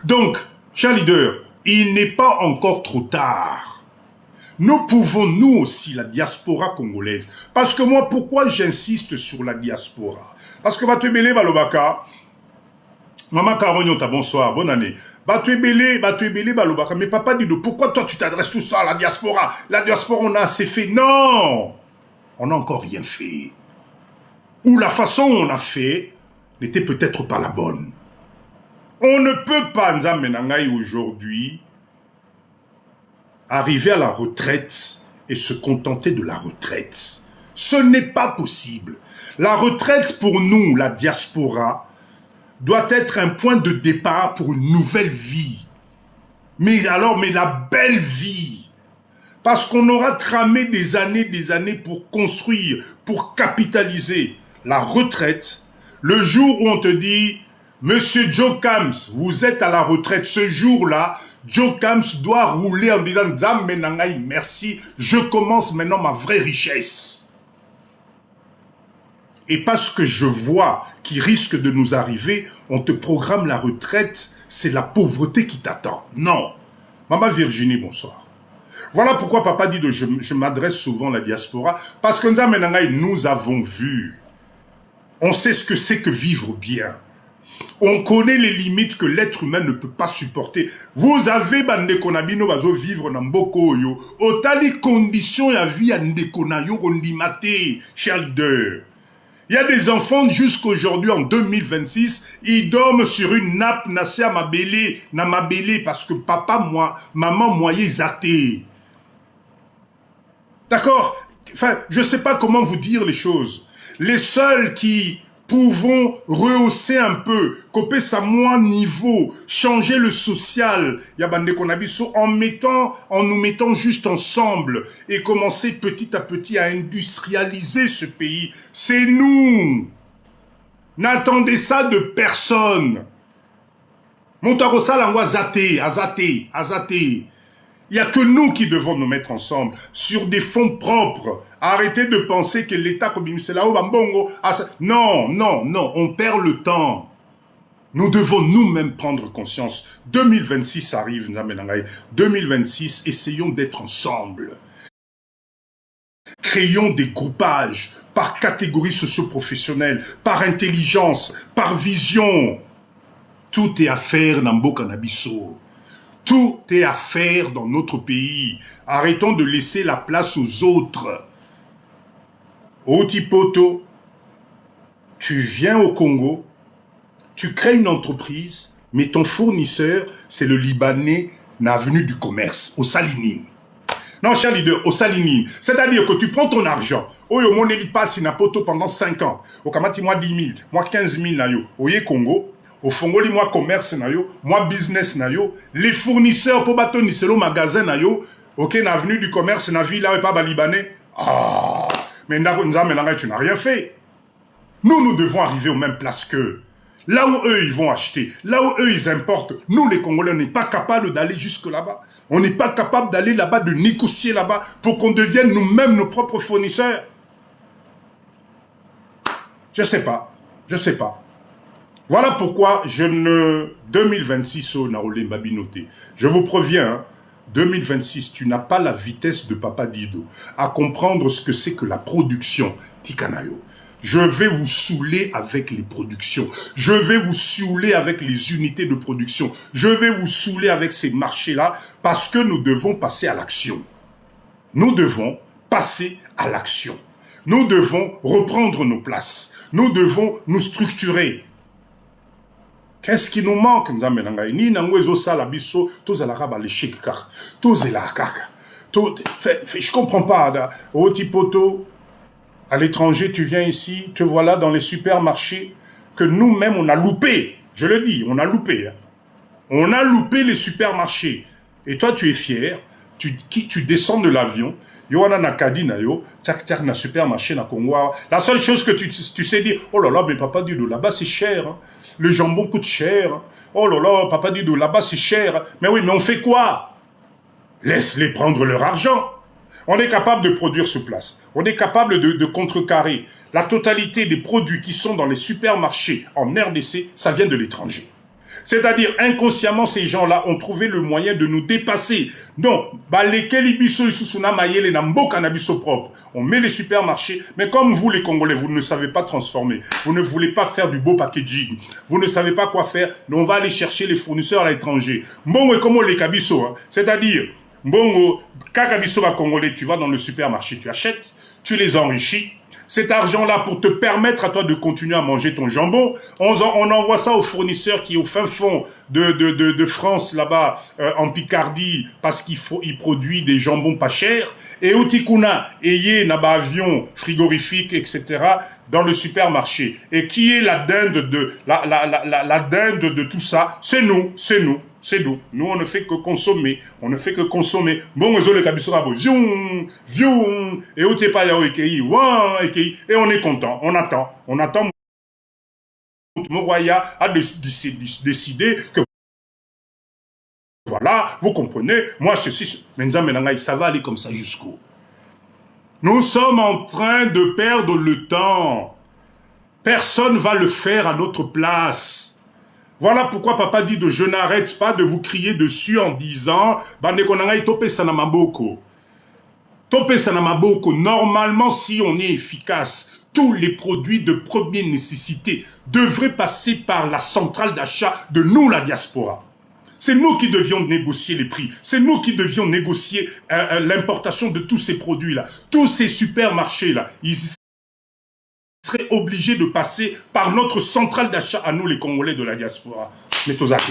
Donc, chers leaders, il n'est pas encore trop tard. Nous pouvons, nous aussi, la diaspora congolaise. Parce que moi, pourquoi j'insiste sur la diaspora? Parce que Batouébélé Balobaka, Maman Karonyota, bonsoir, bonne année. Batouébélé Balobaka, mais papa Dido, pourquoi toi tu t'adresses tout ça à la diaspora? La diaspora, on a assez fait. Non! On n'a encore rien fait. Ou la façon dont on a fait n'était peut-être pas la bonne. On ne peut pas, Nzamenangaï, aujourd'hui, arriver à la retraite et se contenter de la retraite. Ce n'est pas possible. La retraite pour nous, la diaspora, doit être un point de départ pour une nouvelle vie. Mais la belle vie. Parce qu'on aura tramé des années pour construire, pour capitaliser. La retraite, le jour où on te dit, Monsieur Joe Kams, vous êtes à la retraite, ce jour-là, Joe Kams doit rouler en disant, Zam Menangaï, merci, je commence maintenant ma vraie richesse. Et parce que je vois qui risque de nous arriver, on te programme la retraite, c'est la pauvreté qui t'attend. Non. Maman Virginie, bonsoir. Voilà pourquoi papa dit que je m'adresse souvent à la diaspora, parce que nous avons vu, on sait ce que c'est que vivre bien. On connaît les limites que l'être humain ne peut pas supporter. Vous avez bandekonabino bazo vivre dans Mboko yo. Otali conditions ya vie ya ndekonayo kondimate, cher leader. Il y a des enfants jusqu'aujourd'hui, en 2026, ils dorment sur une nappe, nassé à na mabélé, parce que maman, moyen zaté. D'accord? Enfin, je ne sais pas comment vous dire les choses. Les seuls qui pouvons rehausser un peu, couper sa moins niveau, changer le social, en nous mettant juste ensemble et commencer petit à petit à industrialiser ce pays. C'est nous. N'attendez ça de personne. Montarosa l'envoie zaté. Il n'y a que nous qui devons nous mettre ensemble sur des fonds propres. Arrêtez de penser que l'État comme c'est là-haut, non, on perd le temps. Nous devons nous-mêmes prendre conscience. 2026 arrive, 2026, essayons d'être ensemble. Créons des groupages par catégorie socio-professionnelle, par intelligence, par vision. Tout est à faire dans Mboka na biso. Tout est à faire dans notre pays. Arrêtons de laisser la place aux autres. Otipoto, tu viens au Congo, tu crées une entreprise, mais ton fournisseur, c'est le Libanais, l'avenue du commerce, au Salinine. Non, cher leader, au Salinine. C'est-à-dire que tu prends ton argent, au Moneli passe na poto pendant 5 ans, au Kamati, moi 10 000, moi 15 000, nayo, au Congo, au Fongoli, moi commerce, nayo, moi business, nayo, les fournisseurs pour bateau, ni selo magasin, nayo, ok, l'avenue du commerce, na ville, là, et pas Libanais. Ah, mais tu n'as rien fait. Nous devons arriver aux mêmes places qu'eux. Là où eux, ils vont acheter, là où eux, ils importent, nous, les Congolais, on n'est pas capable d'aller jusque là-bas. On n'est pas capable d'aller là-bas, de négocier là-bas, pour qu'on devienne nous-mêmes nos propres fournisseurs. Je sais pas. Voilà pourquoi 2026, je vous préviens, hein, 2026, tu n'as pas la vitesse de Papa Dido à comprendre ce que c'est que la production Tikanayo. Je vais vous saouler avec les productions. Je vais vous saouler avec les unités de production. Je vais vous saouler avec ces marchés-là parce que nous devons passer à l'action. Nous devons passer à l'action. Nous devons reprendre nos places. Nous devons nous structurer. Qu'est-ce qui nous manque? Je comprends pas. Otipoto, à l'étranger, tu viens ici, te voilà dans les supermarchés que nous-mêmes, on a loupé. Je le dis, on a loupé. Hein. On a loupé les supermarchés. Et toi, tu es fier. Tu descends de l'avion. Yoana Nakadi na yo, tchak tchak na supermarché na Congo. La seule chose que tu sais dire, oh là là, mais papa Dido, là-bas c'est cher. Hein. Le jambon coûte cher. Hein. Oh là là, papa Dido, là-bas c'est cher. Mais oui, mais on fait quoi? Laisse-les prendre leur argent. On est capable de produire sur place. On est capable de contrecarrer. La totalité des produits qui sont dans les supermarchés en RDC, ça vient de l'étranger. C'est-à-dire, inconsciemment, ces gens-là ont trouvé le moyen de nous dépasser. Donc, on met les supermarchés, mais comme vous, les Congolais, vous ne savez pas transformer, vous ne voulez pas faire du beau packaging, vous ne savez pas quoi faire, donc on va aller chercher les fournisseurs à l'étranger. Bon, comme les Kabiso, hein. C'est-à-dire, bon, Kakabiso va Congolais, tu vas dans le supermarché, tu achètes, tu les enrichis. Cet argent-là, pour te permettre à toi de continuer à manger ton jambon, on envoie ça au fournisseur qui est au fin fond de France, là-bas, en Picardie, parce qu'il produit des jambons pas chers. Et Otikuna, Eye, Naba avion, frigorifique, etc., dans le supermarché. Et qui est la dinde la dinde de tout ça? C'est nous, c'est nous. C'est nous. Nous, on ne fait que consommer. On ne fait que consommer. Bon, le kabisora, vium, vium, et où t'es pas yao ekei, ouah, ekei, et on est content. On attend. On attend. Moroya a décidé que voilà, vous comprenez, moi, ceci, ça va aller comme ça jusqu'où? Nous sommes en train de perdre le temps. Personne va le faire à notre place. Voilà pourquoi papa dit je n'arrête pas de vous crier dessus en disant normalement, si on est efficace, tous les produits de première nécessité devraient passer par la centrale d'achat de nous, la diaspora. C'est nous qui devions négocier les prix. C'est nous qui devions négocier l'importation de tous ces produits-là. Tous ces supermarchés-là, ils serait obligé de passer par notre centrale d'achat à nous, les Congolais de la diaspora. Mais tozate.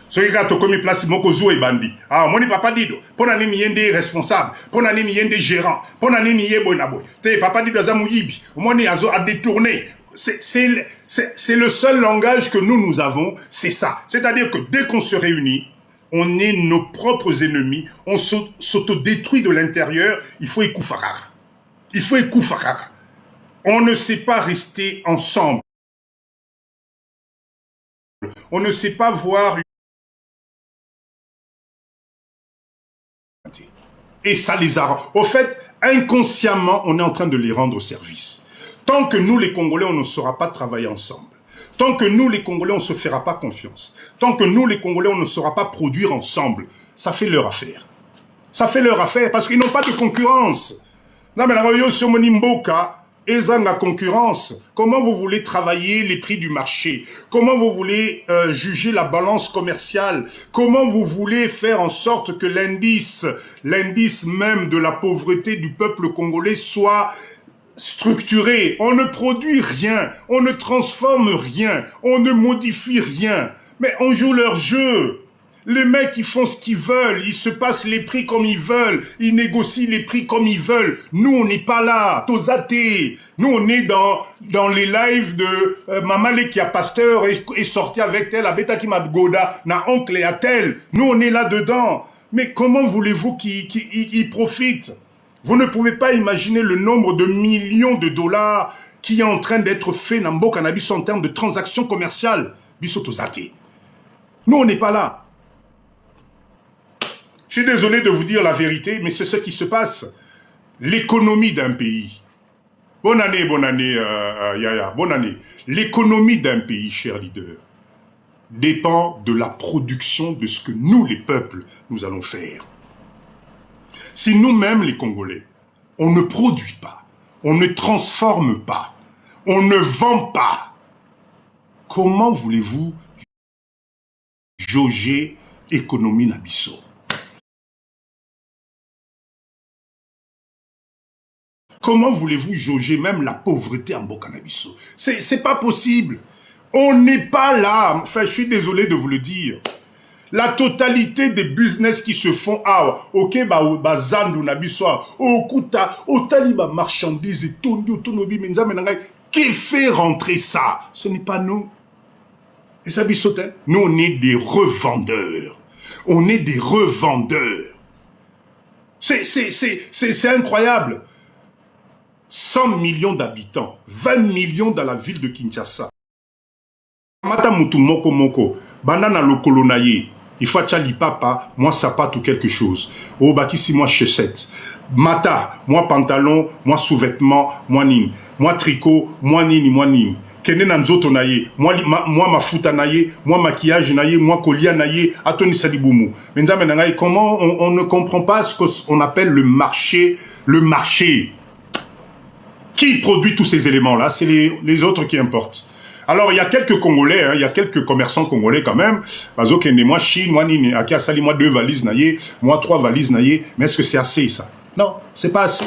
Ce qui a commis place, moko zou et bandi. Ah, moni papa dido. Pona nini yende responsable. Pona nini yende gérant. Pona nini yebo naboy. Te papa dido aza muyibi. Moni azo a détourné. C'est le seul langage que nous avons. C'est ça. C'est-à-dire que dès qu'on se réunit, on est nos propres ennemis. On s'autodétruit de l'intérieur. Il faut écoufakara. Il faut écoufakara. On ne sait pas rester ensemble. On ne sait pas voir une... Et ça les a... Au fait, inconsciemment, on est en train de les rendre service. Tant que nous, les Congolais, on ne saura pas travailler ensemble. Tant que nous, les Congolais, on ne se fera pas confiance. Tant que nous, les Congolais, on ne saura pas produire ensemble. Ça fait leur affaire. Ça fait leur affaire parce qu'ils n'ont pas de concurrence. Non, mais la sur Monimboka, Ezanga concurrence. Comment vous voulez travailler les prix du marché? Comment vous voulez juger la balance commerciale? Comment vous voulez faire en sorte que l'indice même de la pauvreté du peuple congolais soit structuré? On ne produit rien, on ne transforme rien, on ne modifie rien. Mais on joue leur jeu. Les mecs, ils font ce qu'ils veulent, ils se passent les prix comme ils veulent, ils négocient les prix comme ils veulent. Nous, on n'est pas là, tosaté. Nous, on est dans les lives de Mamale qui a pasteur et sorti avec elle, à Beta qui m'a goda, na oncle et à tel. Nous, on est là-dedans. Mais comment voulez-vous qu'ils profitent? Vous ne pouvez pas imaginer le nombre de millions de dollars qui est en train d'être fait dans le cannabis en termes de transactions commerciales. Biso tosaté. Nous, on n'est pas là. Je suis désolé de vous dire la vérité, mais c'est ce qui se passe. L'économie d'un pays. Bonne année, Yaya, bonne année. L'économie d'un pays, cher leader, dépend de la production de ce que nous, les peuples, nous allons faire. Si nous-mêmes, les Congolais, on ne produit pas, on ne transforme pas, on ne vend pas, comment voulez-vous jauger économie Nabiso? Comment voulez-vous jauger même la pauvreté en Bokanabiso? C'est pas possible. On n'est pas là. Enfin, je suis désolé de vous le dire. La totalité des business qui se font, ok, zandu nabiso, okuta, otaliba marchandises et tonobi menza menangay, qui fait rentrer ça? Ce n'est pas nous. Et ça bisote, nous on est des revendeurs. On est des revendeurs. C'est incroyable. 100 millions d'habitants, 20 millions dans la ville de Kinshasa. Mata mutu moko moko, banana lokolo na ye, il faut tchali papa, moi sapat ou quelque chose. Oh bakisi moi chaussette. Mata, moi pantalon, moi sous-vêtement, moi nini. Moi tricot, moi nini, moi nini. Kene na nzoto na ye, moi mafuta na ye, moi maquillage na ye, moi collier na ye, atoni salibumu. Mais comment on ne comprend pas ce qu'on appelle le marché, Qui produit tous ces éléments-là? C'est les autres qui importent. Alors, il y a quelques Congolais, hein, il y a quelques commerçants congolais quand même. Moi, Chine, moi, Nini, moi, 2 valises naïe, moi, 3 valises naïe. Mais est-ce que c'est assez, ça? Non, c'est pas assez.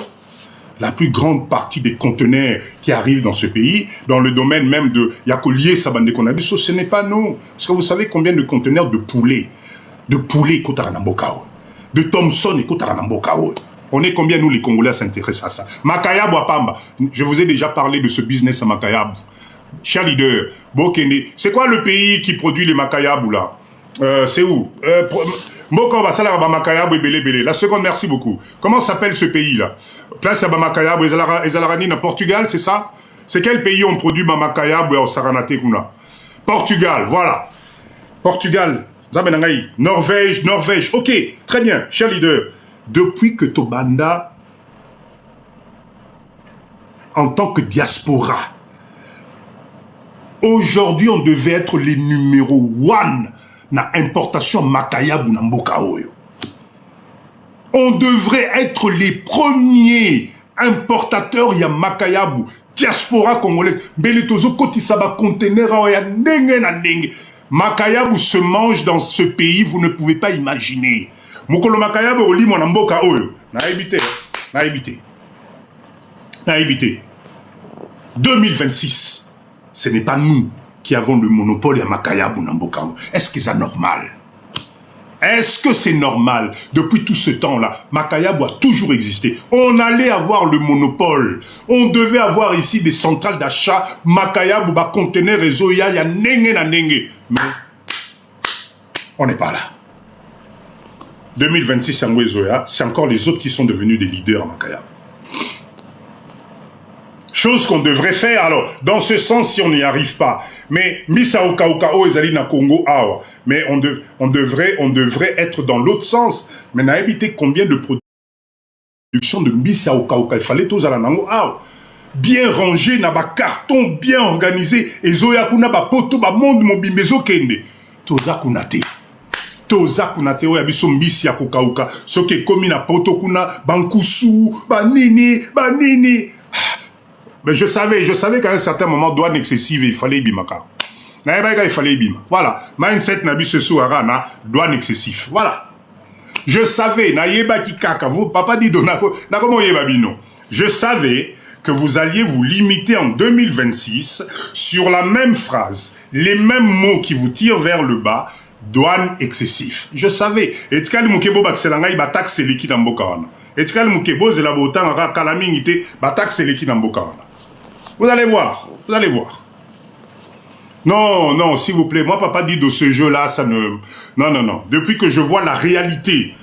La plus grande partie des conteneurs qui arrivent dans ce pays, dans le domaine même de Yakolier, Sabande Konabiso, ce n'est pas nous. Est-ce que vous savez combien de conteneurs de poulet Kotaranambokao, de Thomson et Kotaranambokao? On est combien, nous, les Congolais, s'intéressent à ça? Makayabu à Pamba. Je vous ai déjà parlé de ce business à Makayabu. Cher leader, Bokene. C'est quoi le pays qui produit les Makayabu, là? C'est où? La seconde, merci beaucoup. Comment s'appelle ce pays-là? Place à Makayabu, Ezalarani, Portugal, c'est ça? C'est quel pays on produit Makayabu au Saranate Kuna? Portugal, voilà. Portugal. Norvège. Ok, très bien, cher leader. Depuis que Tobanda, en tant que diaspora, aujourd'hui on devait être les numéro 1 na importation Makayabu na mboka oyo. On devrait être les premiers importateurs ya Makayabu, diaspora congolaise. Mbele tozo kotisa ba conteneur ya ndenge na ndenge. Makayabu se mange dans ce pays, vous ne pouvez pas imaginer. Mokolo Makayabu oli mona mboka oyo. Na évité. 2026. Ce n'est pas nous qui avons le monopole à Makayabu na mboka oyo. Est-ce que c'est normal? Est-ce que c'est normal? Depuis tout ce temps-là, Makayabu a toujours existé. On allait avoir le monopole. On devait avoir ici des centrales d'achat. Makayabu va contenir réseau ya nenge na nenge. Mais on n'est pas là. 2026, c'est encore les autres qui sont devenus des leaders à Makayabu. Chose qu'on devrait faire, alors, dans ce sens, si on n'y arrive pas. Mais, Misa Okaokao ezali na Congo awa. Mais on devrait être dans l'autre sens. Mais n'a évité combien de production de Misa Okaoka. Il fallait tous à la nango awa. Bien rangé, na ba carton, bien organisé. Et zoya kuna ba poto, ba monde mobimbezo kende. Toza kunate. Toza kunate oya biso mbisi ya kokauka. Soke komi na poto kuna, bankusu, banini. Mais je savais qu'à un certain moment, douane excessive, il fallait bimaka. Il fallait bim. Voilà. Mindset nabi ce soir, douane excessive. Voilà. Je savais, vous, papa dit je savais que vous alliez vous limiter en 2026 sur la même phrase, les mêmes mots qui vous tirent vers le bas, douane excessif. Je savais. Et tkali mukebo bakselangai ba taxe leki na mboka wana. Et tkali mukebo zela botan ra kalamingité ba taxe leki na mboka wana. Vous allez voir. Non, s'il vous plaît. Moi, papa dit de ce jeu-là, ça ne... Non. Depuis que je vois la réalité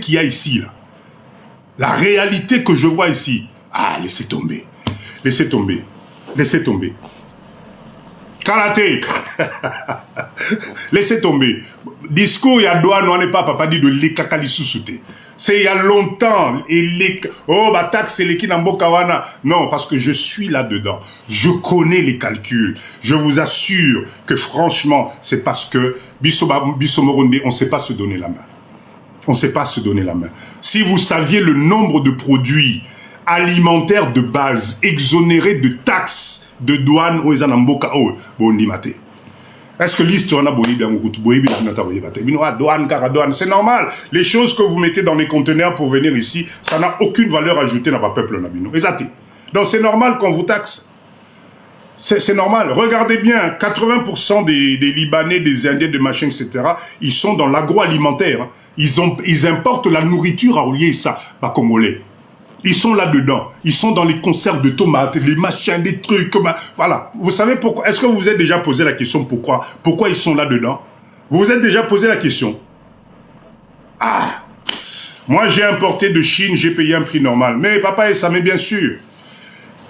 qu'il y a ici, là. La réalité que je vois ici. Ah, laissez tomber. Karaté. Laissez tomber. Discours, il y a douane, on n'est pas, papa dit de l'ekakali sous-souté. C'est il y a longtemps. Oh, bah, taxe, c'est l'équipe d'Ambokawana. Non, parce que je suis là-dedans. Je connais les calculs. Je vous assure que franchement, c'est parce que Bissomorondi, on ne sait pas se donner la main. Si vous saviez le nombre de produits alimentaires de base exonérés de taxes de douane aux Anamboka, est-ce que l'histoire n'a douane, c'est normal. Les choses que vous mettez dans les conteneurs pour venir ici, ça n'a aucune valeur ajoutée dans votre peuple. Donc c'est normal qu'on vous taxe. C'est normal. Regardez bien, 80% des Libanais, des Indiens, des machins, etc., ils sont dans l'agroalimentaire. Ils importent la nourriture à oublier ça, pas congolais. Ils sont là-dedans. Ils sont dans les conserves de tomates, les machins, des trucs. Voilà. Vous savez pourquoi? Est-ce que vous vous êtes déjà posé la question pourquoi? Pourquoi ils sont là-dedans? Vous vous êtes déjà posé la question? Ah! Moi, j'ai importé de Chine, j'ai payé un prix normal. Mais papa et ça, mais bien sûr.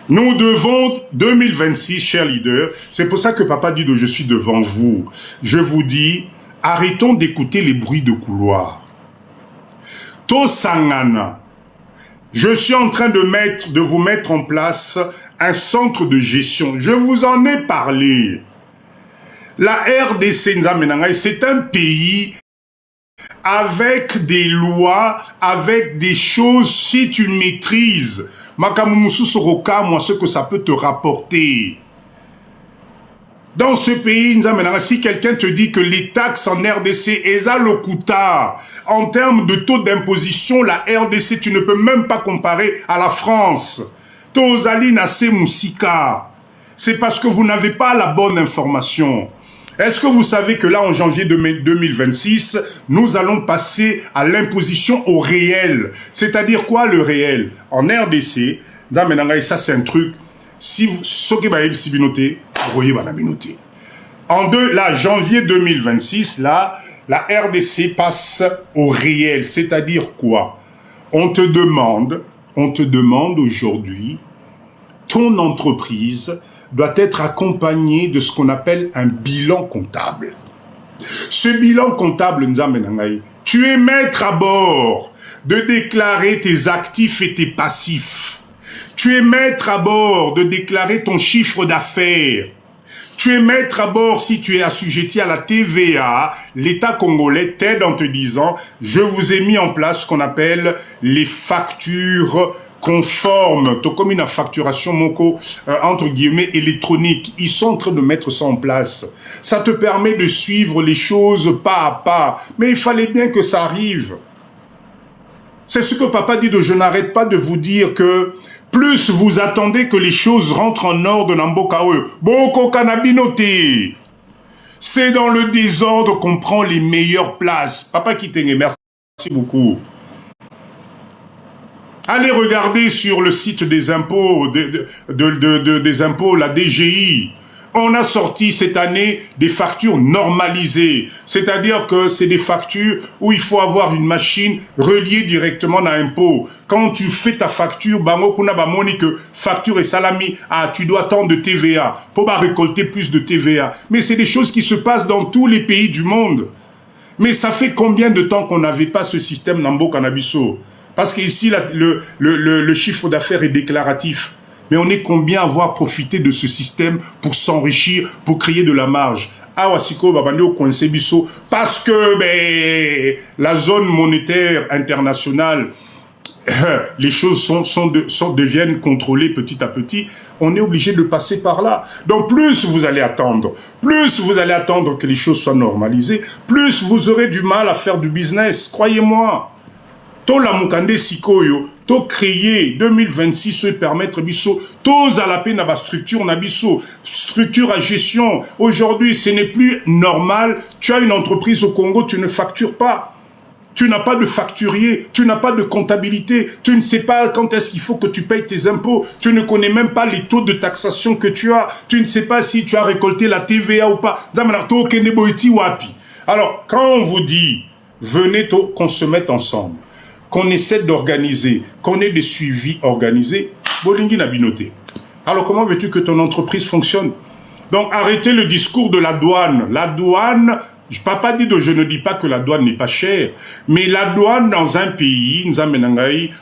Nous devons, 2026, chers leaders, c'est pour ça que papa dit que je suis devant vous. Je vous dis, arrêtons d'écouter les bruits de couloir. Tosangana. Je suis en train de vous mettre en place un centre de gestion. Je vous en ai parlé. La RDC, c'est un pays avec des lois, avec des choses, si tu maîtrises. Ce que ça peut te rapporter. Dans ce pays, si quelqu'un te dit que les taxes en RDC, en termes de taux d'imposition, la RDC, tu ne peux même pas comparer à la France. C'est parce que vous n'avez pas la bonne information. Est-ce que vous savez que là, en janvier 2026, nous allons passer à l'imposition au réel? C'est-à-dire quoi, le réel? En RDC, ça c'est un truc, si vous, ce qui va être noté, là, janvier 2026, là, la RDC passe au réel. C'est-à-dire quoi? On te demande aujourd'hui, ton entreprise doit être accompagné de ce qu'on appelle un bilan comptable. Ce bilan comptable, tu es maître à bord de déclarer tes actifs et tes passifs. Tu es maître à bord de déclarer ton chiffre d'affaires. Tu es maître à bord si tu es assujetti à la TVA. L'État congolais t'aide en te disant, je vous ai mis en place ce qu'on appelle les factures conforme, tout comme une facturation entre guillemets électronique. Ils sont en train de mettre ça en place. Ça te permet de suivre les choses pas à pas. Mais il fallait bien que ça arrive. C'est ce que papa dit je n'arrête pas de vous dire que plus vous attendez que les choses rentrent en ordre dans Mbokawe, Boko Kanabinote. C'est dans le désordre qu'on prend les meilleures places. Papa Kitenge, merci beaucoup. Allez regarder sur le site des impôts, des impôts, la DGI. On a sorti cette année des factures normalisées. C'est-à-dire que c'est des factures où il faut avoir une machine reliée directement à l'impôt. Quand tu fais ta facture, bango kuna ba monique facture et salami, tu dois attendre de TVA pour récolter plus de TVA. Mais c'est des choses qui se passent dans tous les pays du monde. Mais ça fait combien de temps qu'on n'avait pas ce système Nambo Cannabiso? Parce qu'ici, le chiffre d'affaires est déclaratif. Mais on est combien à avoir profité de ce système pour s'enrichir, pour créer de la marge? Parce que la zone monétaire internationale, les choses deviennent contrôlées petit à petit. On est obligé de passer par là. Donc plus vous allez attendre que les choses soient normalisées, plus vous aurez du mal à faire du business. Croyez-moi. To la mukande sikoyo, to créer 2026 se permettre biso, to zalape na ba structure na biso, structure à gestion. Aujourd'hui, ce n'est plus normal. Tu as une entreprise au Congo, tu ne factures pas. Tu n'as pas de facturier, tu n'as pas de comptabilité, tu ne sais pas quand est-ce qu'il faut que tu payes tes impôts, tu ne connais même pas les taux de taxation que tu as, tu ne sais pas si tu as récolté la TVA ou pas. Alors, quand on vous dit, venez qu'on se mette ensemble, qu'on essaie d'organiser, qu'on ait des suivis organisés, Bolingi n'a binoté. Alors comment veux-tu que ton entreprise fonctionne? Donc arrêtez le discours de la douane. La douane, papa dit je ne dis pas que la douane n'est pas chère, mais la douane dans un pays,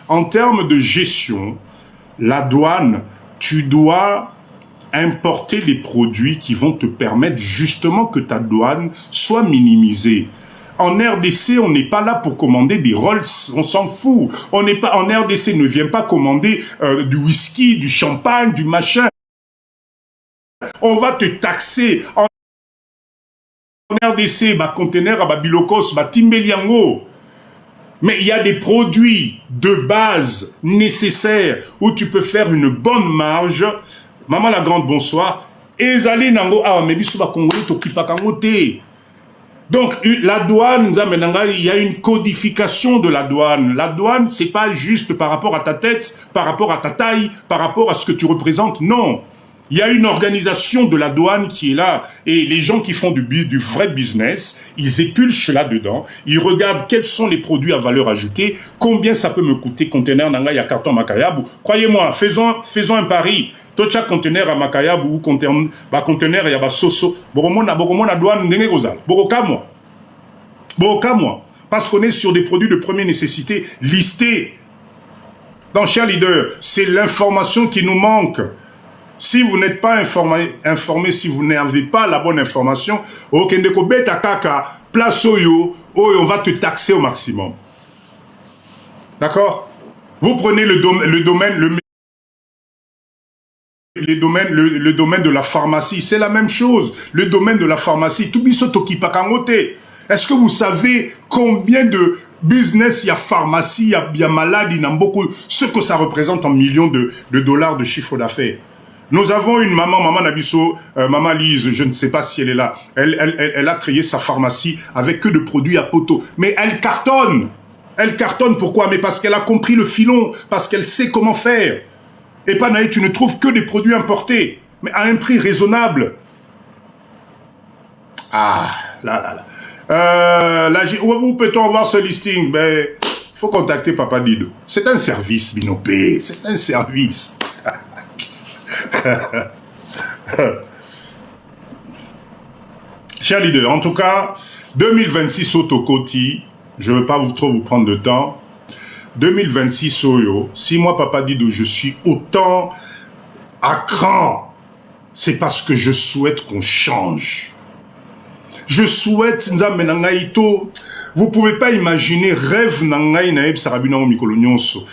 en termes de gestion, la douane, tu dois importer les produits qui vont te permettre justement que ta douane soit minimisée. En RDC, on n'est pas là pour commander des Rolls, on s'en fout. On n'est pas en RDC, ne vient pas commander du whisky, du champagne, du machin. On va te taxer. En RDC, conteneur à Bilokos, Timbeliango. Mais il y a des produits de base nécessaires où tu peux faire une bonne marge. Maman la grande, bonsoir. Ezali nango awa mebisu ba Congolais to kipakangote. Donc, la douane, il y a une codification de la douane. La douane, c'est pas juste par rapport à ta tête, par rapport à ta taille, par rapport à ce que tu représentes. Non. Il y a une organisation de la douane qui est là, et les gens qui font du vrai business, ils épulchent là-dedans, ils regardent quels sont les produits à valeur ajoutée, combien ça peut me coûter, conteneur nanga ya carton Makayabu. Croyez-moi, faisons un pari. Tout chaque conteneur à Makayabu ou conteneur ya ba soso, bokomona douane ndenge kozala. Bokamwa. Parce qu'on est sur des produits de première nécessité listés. Donc, cher leader, c'est l'information qui nous manque. Si vous n'êtes pas informé, si vous n'avez pas la bonne information, on va te taxer au maximum. D'accord? Vous prenez le domaine de la pharmacie, c'est la même chose. Le domaine de la pharmacie, tout bisotoki pakangote. Est-ce que vous savez combien de business il y a pharmacie, il y a maladie, il y a beaucoup, ce que ça représente en millions de dollars de chiffre d'affaires? Nous avons une maman Nabiso, maman Lise, je ne sais pas si elle est là. Elle a créé sa pharmacie avec que de produits à poteau. Mais elle cartonne. Elle cartonne, pourquoi? Mais parce qu'elle a compris le filon, parce qu'elle sait comment faire. Et pas naïf, tu ne trouves que des produits importés, mais à un prix raisonnable. Ah, là. Où peut-on avoir ce listing? Ben, il faut contacter Papa Dido. C'est un service, Binopé. C'est un service. Cher leader, en tout cas, 2026 au Tokoti, je ne veux pas trop vous prendre de temps. 2026 Oyo, si moi, Papa Dido, je suis autant à cran, c'est parce que je souhaite qu'on change. Je souhaite, vous ne pouvez pas imaginer, rêve nangai naeb sarabina o mikolo nyonso.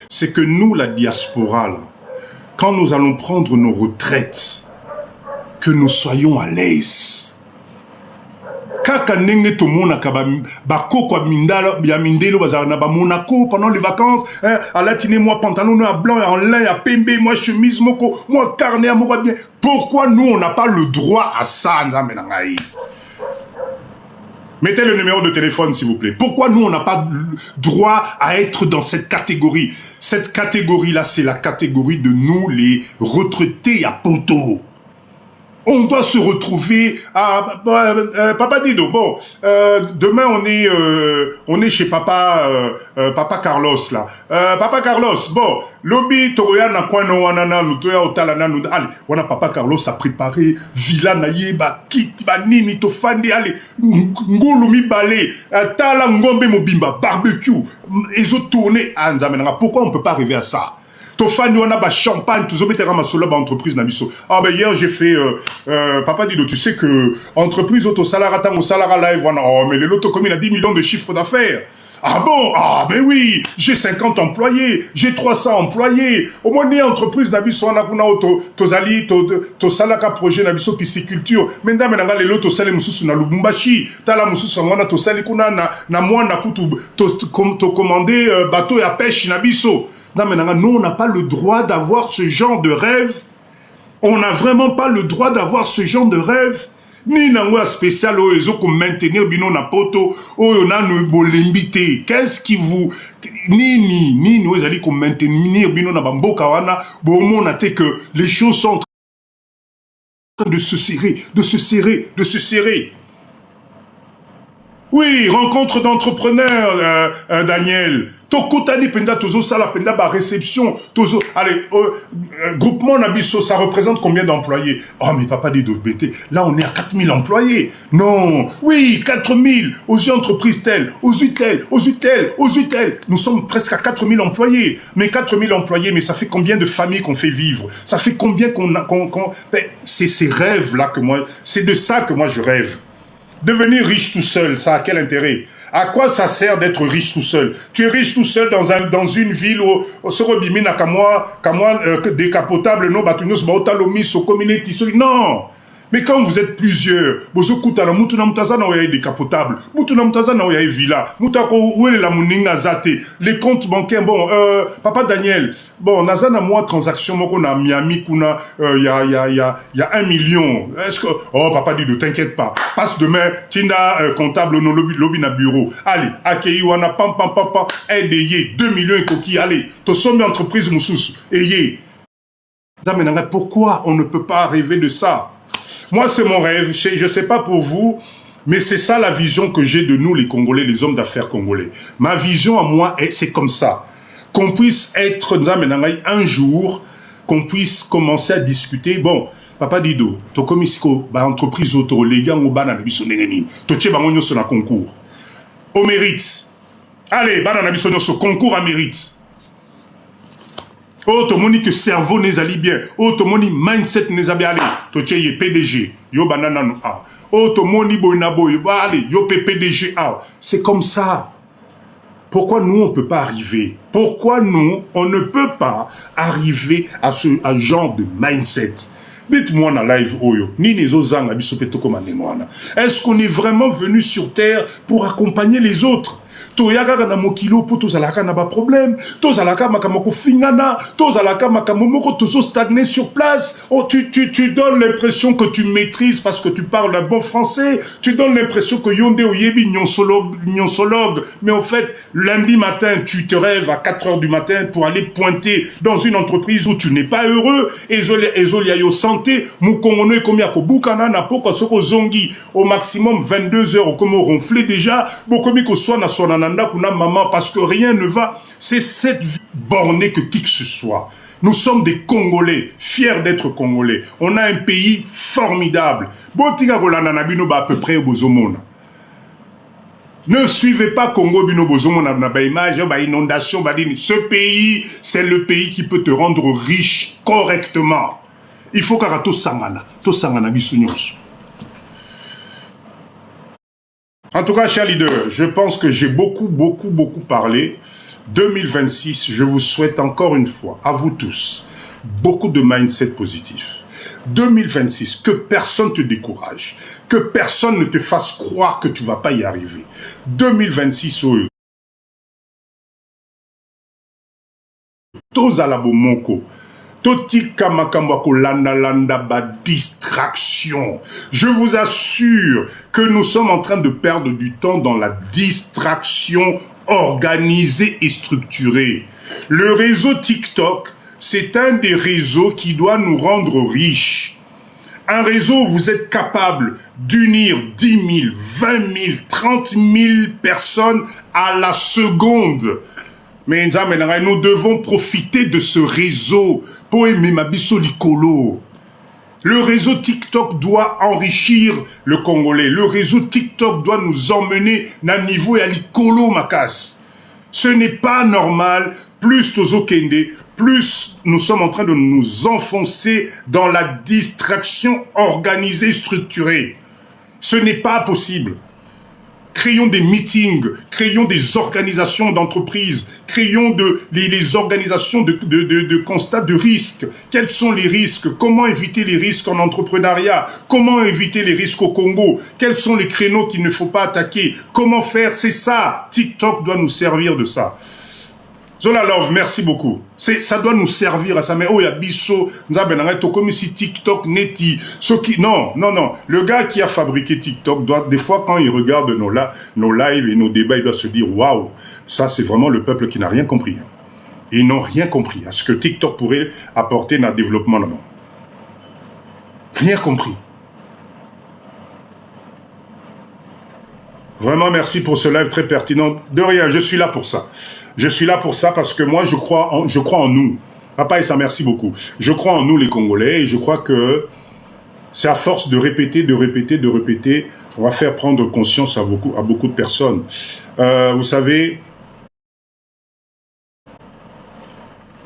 C'est que nous, la diaspora, là, quand nous allons prendre nos retraites, que nous soyons à l'aise. Kaka nenge to monaka bako kwa mindalo ya mindelo bazana ba Monaco pendant les vacances, hein, à latiner moi pantalon à blanc et en lin à pembe, moi chemise moko, moi carnet à moi bien. Pourquoi nous on n'a pas le droit à ça, nzambe na ngai? Mettez le numéro de téléphone, s'il vous plaît. Pourquoi nous, on n'a pas droit à être dans cette catégorie? Cette catégorie-là, c'est la catégorie de nous, les retraités à poteau. On doit se retrouver à Papa Dido. Bon, demain on est chez Papa Carlos là. Papa Carlos. Bon, lobby Toroya na kwano wanana lutoya otalana nous. Allez, on a Papa Carlos a préparé villa naye ba kit ba nini to fandi allez ngulu mi balé tala ngombe mobimba barbecue ils ont tourné à Nzamenanga. Pourquoi on peut pas arriver à ça? Tofani on a ba champagne, tous les masolo ba entreprise na biso. Ah ben hier j'ai fait Papa Dido, tu sais que entreprise auto salara tango salara live on oh mais le loto comme il a 10 millions de chiffre d'affaires. Ah bon? Ah ben oui, j'ai 50 employés, j'ai 300 employés. Au moins ni entreprise na biso on a kuna auto tozali to salaka projet na biso pisciculture. Menda menanga le loto sale mususu na Lubumbashi, tala mususu on a to sali kuna na mwana kutu to commander bateau ya pêche na biso. Non, mais nous, on n'a pas le droit d'avoir ce genre de rêve. On n'a vraiment pas le droit d'avoir ce genre de rêve. Ni nango spécial o ezo ko maintenir bino na poto o yona no bolimbité. Qu'est-ce qui vous ni nous allez ko maintenir bino na bamboka wana bo mona te que les choses sont en train de se serrer. Oui, rencontre d'entrepreneurs, Daniel. Tokotani penda tozo sala penda ba réception tozo allez groupement Nabiso ça représente combien d'employés? Oh mais Papa Dido BT là on est à 4000 employés. Non, oui, 4000 aux entreprises telles, aux UTEL. Nous sommes presque à 4000 employés. Mais 4000 employés, mais ça fait combien de familles qu'on fait vivre? Ça fait combien ben, c'est ces rêves là que moi, c'est de ça que moi je rêve. Devenir riche tout seul, ça a quel intérêt? À quoi ça sert d'être riche tout seul? Tu es riche tout seul dans une ville où Sorobimi n'a qu'à moi décapotable, non, batunos, baotalomi, so community, non! Mais quand vous êtes plusieurs, vous écoutez la mutuna mutazana ou décapotable, mutuna mutazana ou villa, mutako où est la muninga zate, les comptes bancaires, bon, papa Daniel, bon, nazana moi transaction moko na Miami kuna, y a 1 million. Est-ce que, oh papa dit, ne t'inquiète pas, passe demain, tinda comptable no lobby na bureau, allez, accueilli wana pam pam pam pam, aidez 2 millions et coquilles, allez, to sommes entreprise moussous, ayez. Pourquoi on ne peut pas rêver de ça? Moi, c'est mon rêve. Je ne sais pas pour vous, mais c'est ça la vision que j'ai de nous, les Congolais, les hommes d'affaires congolais. Ma vision à moi, c'est comme ça. Qu'on puisse être un jour, qu'on puisse commencer à discuter. Bon, papa Dido, tu comme ici, entreprise auto, les gars, on va dans le tu na concours. Au mérite. Allez, ce concours à mérite. Oh, to moni que cerveau n'est allé bien. Oh, to moni mindset n'est allé bien. To tcheye PDG. Yo banana no a. Oh, to moni boinabo. Yo allez, yo PDG a. C'est comme ça. Pourquoi nous, on ne peut pas arriver? Pourquoi nous, on ne peut pas arriver à ce genre de mindset? Dites-moi dans live oyo. Ni les autres zanga bisopeto comme est-ce qu'on est vraiment venu sur terre pour accompagner les autres? Toyaga na mokilo po tozalaka na ba problème, tozalaka makamoko fingana, tozalaka makamoko tozo stagner sur place. Oh, tu donnes l'impression que tu maîtrises parce que tu parles un bon français, tu donnes l'impression que yonde oyebi nyonsologue, mais en fait, lundi matin, tu te rêves à 4 heures du matin pour aller pointer dans une entreprise où tu n'es pas heureux, ezolia yo santé, mukongono ekomi akobukana na poko soko zongi au maximum 22 heures comme ronflé déjà, bokomi ko soit na maman, parce que rien ne va. C'est cette vie bornée que qui que ce soit. Nous sommes des Congolais, fiers d'être Congolais. On a un pays formidable. À peu près au ne suivez pas Congo Bino Bozomona na image, inondation, ce pays, c'est le pays qui peut te rendre riche correctement. Il faut qu'à to sangana bisunios. En tout cas, chers leaders, je pense que j'ai beaucoup parlé. 2026, je vous souhaite encore une fois, à vous tous, beaucoup de mindset positif. 2026, que personne ne te décourage, que personne ne te fasse croire que tu ne vas pas y arriver. 2026, Tozalabo Moko. Totika makambako landa ba distraction. Je vous assure que nous sommes en train de perdre du temps dans la distraction organisée et structurée. Le réseau TikTok, c'est un des réseaux qui doit nous rendre riches. Un réseau où vous êtes capable d'unir 10 000, 20 000, 30 000 personnes à la seconde. Mais nous devons profiter de ce réseau pour aimer Mabiso Likolo. Le réseau TikTok doit enrichir le Congolais. Le réseau TikTok doit nous emmener d'un niveau à Likolo Makas. Ce n'est pas normal. Plus Tozo Kende, plus nous sommes en train de nous enfoncer dans la distraction organisée, structurée. Ce n'est pas possible. Créons des meetings, créons des organisations d'entreprise, créons les organisations de constat de risque. Quels sont les risques? Comment éviter les risques en entrepreneuriat? Comment éviter les risques au Congo? Quels sont les créneaux qu'il ne faut pas attaquer? Comment faire? C'est ça. TikTok doit nous servir de ça. Zola Love, merci beaucoup. Ça doit nous servir à ça. Mais oh, il y a Bisso, comme si TikTok neti. Non. Le gars qui a fabriqué TikTok doit, des fois, quand il regarde nos lives et nos débats, il doit se dire, waouh, ça c'est vraiment le peuple qui n'a rien compris. Ils n'ont rien compris à ce que TikTok pourrait apporter dans le développement là-bas. Rien compris. Vraiment, merci pour ce live très pertinent. De rien, je suis là pour ça. Je suis là pour ça parce que moi, je crois en nous. Papa et ça, merci beaucoup. Je crois en nous, les Congolais, et je crois que c'est à force de répéter, on va faire prendre conscience à beaucoup de personnes. Vous savez,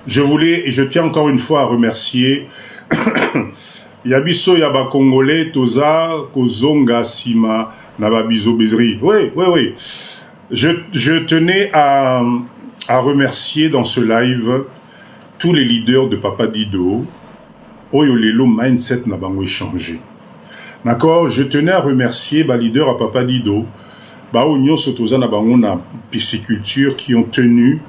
je tiens encore une fois à remercier Yabiso Yaba Congolais, Toza, Kozonga, Sima, Nababizo Bezri. Oui. Je tenais à remercier dans ce live tous les leaders de Papa Dido. Oyo lelo mindset n'a pas changé. D'accord? Je tenais à remercier le leader à Papa Dido, Oignon Sotozana Bangouna pisciculture qui ont tenu,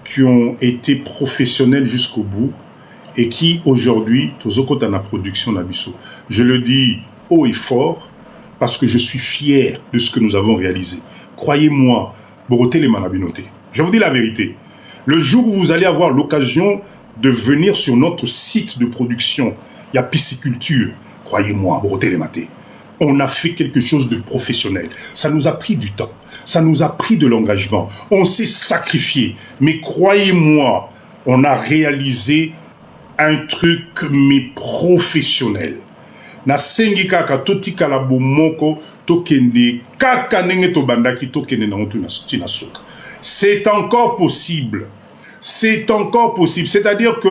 qui ont été professionnels jusqu'au bout et qui aujourd'hui, Tozokota na production d'Abisso. Je le dis haut et fort parce que je suis fier de ce que nous avons réalisé. Croyez-moi, Boroté les Manabinoté. Je vous dis la vérité. Le jour où vous allez avoir l'occasion de venir sur notre site de production, il y a pisciculture. Croyez-moi, Boroté les Maté. On a fait quelque chose de professionnel. Ça nous a pris du temps. Ça nous a pris de l'engagement. On s'est sacrifié. Mais croyez-moi, on a réalisé un truc mais professionnel. Na sengi kaka totika la bomoko tokende kaka nenge to bandaki tokende na otu na soka. C'est encore possible. C'est encore possible. C'est-à-dire que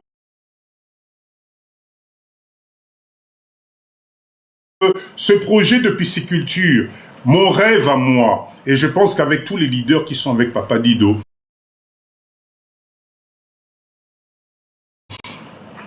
ce projet de pisciculture, mon rêve à moi, et je pense qu'avec tous les leaders qui sont avec Papa Dido,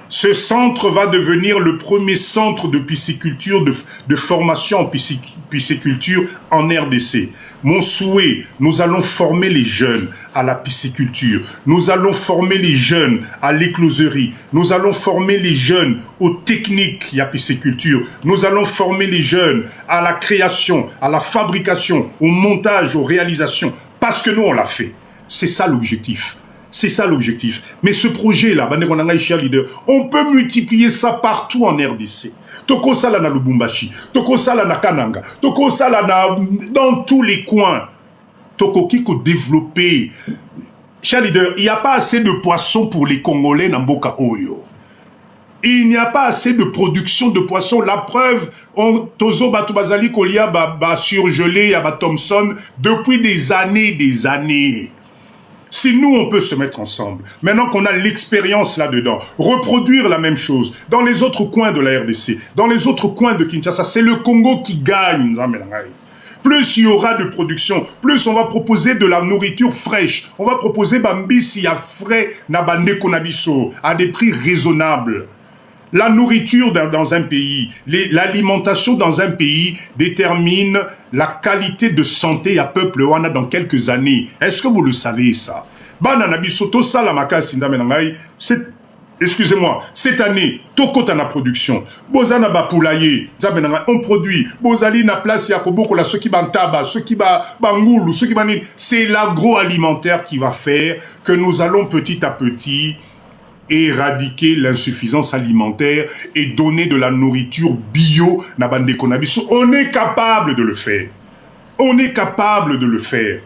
ce centre va devenir le premier centre de pisciculture, de formation en pisciculture en RDC. Mon souhait, nous allons former les jeunes à la pisciculture. Nous allons former les jeunes à l'écloserie. Nous allons former les jeunes aux techniques de la pisciculture. Nous allons former les jeunes à la création, à la fabrication, au montage, aux réalisations. Parce que nous, on l'a fait. C'est ça l'objectif. C'est ça l'objectif. Mais ce projet-là, on peut multiplier ça partout en RDC. Toko sala na Lubumbashi, toko sala na Kananga, toko sala dans tous les coins. Toko kiko développer. Cher leader, il n'y a pas assez de poissons pour les Congolais dans Mboka Oyo. Il n'y a pas assez de production de poissons. La preuve, Tozo Batubazali Kolia surgelé à Thompson depuis des années. Si nous, on peut se mettre ensemble, maintenant qu'on a l'expérience là-dedans, reproduire la même chose dans les autres coins de la RDC, dans les autres coins de Kinshasa, c'est le Congo qui gagne. Plus il y aura de production, plus on va proposer de la nourriture fraîche. On va proposer bambisi à frais nabande konabiso à des prix raisonnables. La nourriture dans un pays, l'alimentation dans un pays détermine la qualité de santé à peuple wana dans quelques années. Est-ce que vous le savez ça? Excusez-moi, cette année, tokota na production. Bozana ba poulailler, on produit. Bozali na place ya koboko la ceux qui bantaba, ceux qui bangoulou, ceux qui banine. C'est l'agroalimentaire qui va faire que nous allons petit à petit éradiquer l'insuffisance alimentaire et donner de la nourriture bio na bande konabiso. On est capable de le faire. On est capable de le faire.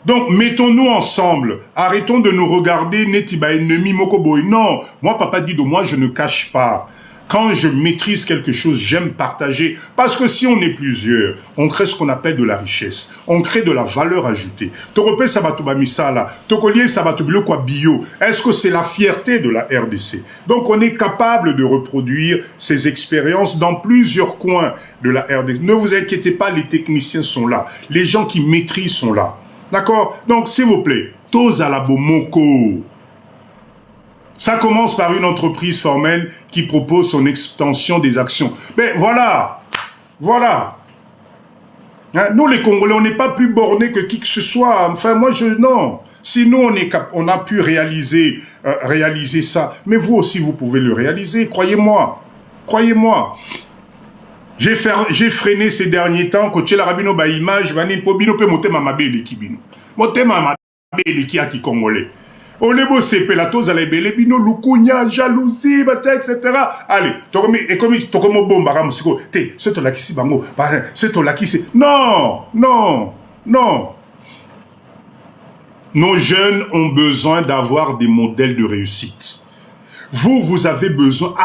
Donc, mettons-nous ensemble. Arrêtons de nous regarder netiba ennemi mokoboy. Non, moi, Papa Dido, moi, je ne cache pas. Quand je maîtrise quelque chose, j'aime partager. Parce que si on est plusieurs, on crée ce qu'on appelle de la richesse. On crée de la valeur ajoutée. Torope sabatuba misala, tokolier sabatubilo kwa bio. Est-ce que c'est la fierté de la RDC? Donc on est capable de reproduire ces expériences dans plusieurs coins de la RDC. Ne vous inquiétez pas, les techniciens sont là. Les gens qui maîtrisent sont là. D'accord? Donc s'il vous plaît, Tozalabo Moko. Ça commence par une entreprise formelle qui propose son extension des actions. Mais voilà, voilà. Hein, nous les Congolais, on n'est pas plus bornés que qui que ce soit. Enfin, moi, non. Si nous, on a pu réaliser ça, mais vous aussi, vous pouvez le réaliser. Croyez-moi. Croyez-moi. J'ai freiné ces derniers temps, que tu la rabino ba image, bani pobino pe motema mabele kibino. Motema mabele ki aki Congolais. On est beau sepelatos à la belle bino lukunya jalousie etc. Allez, et comme tokomo bomba ramusiko te ce to la kisi bango ce to la kisi non. Nos jeunes ont besoin d'avoir des modèles de réussite. Vous avez besoin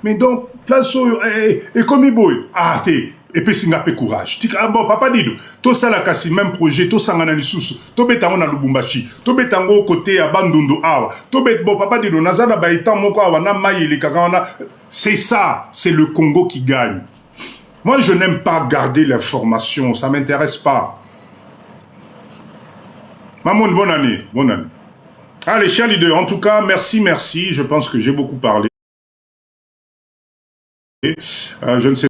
mais donc place et comme boy et puis singa pe courage. Bon Papa Dido, to sala kasi même projet, to sangana lisusu, to betango na Lubumbashi, to betango côté à Bandundu awa, to bet bon Papa Dido nazana ba etan moko awa na mayele kakana. C'est ça, c'est le Congo qui gagne. Moi je n'aime pas garder l'information, ça m'intéresse pas. Maman, bonne année, bonne année. Allez, chers leaders, en tout cas, merci, je pense que j'ai beaucoup parlé. Je ne sais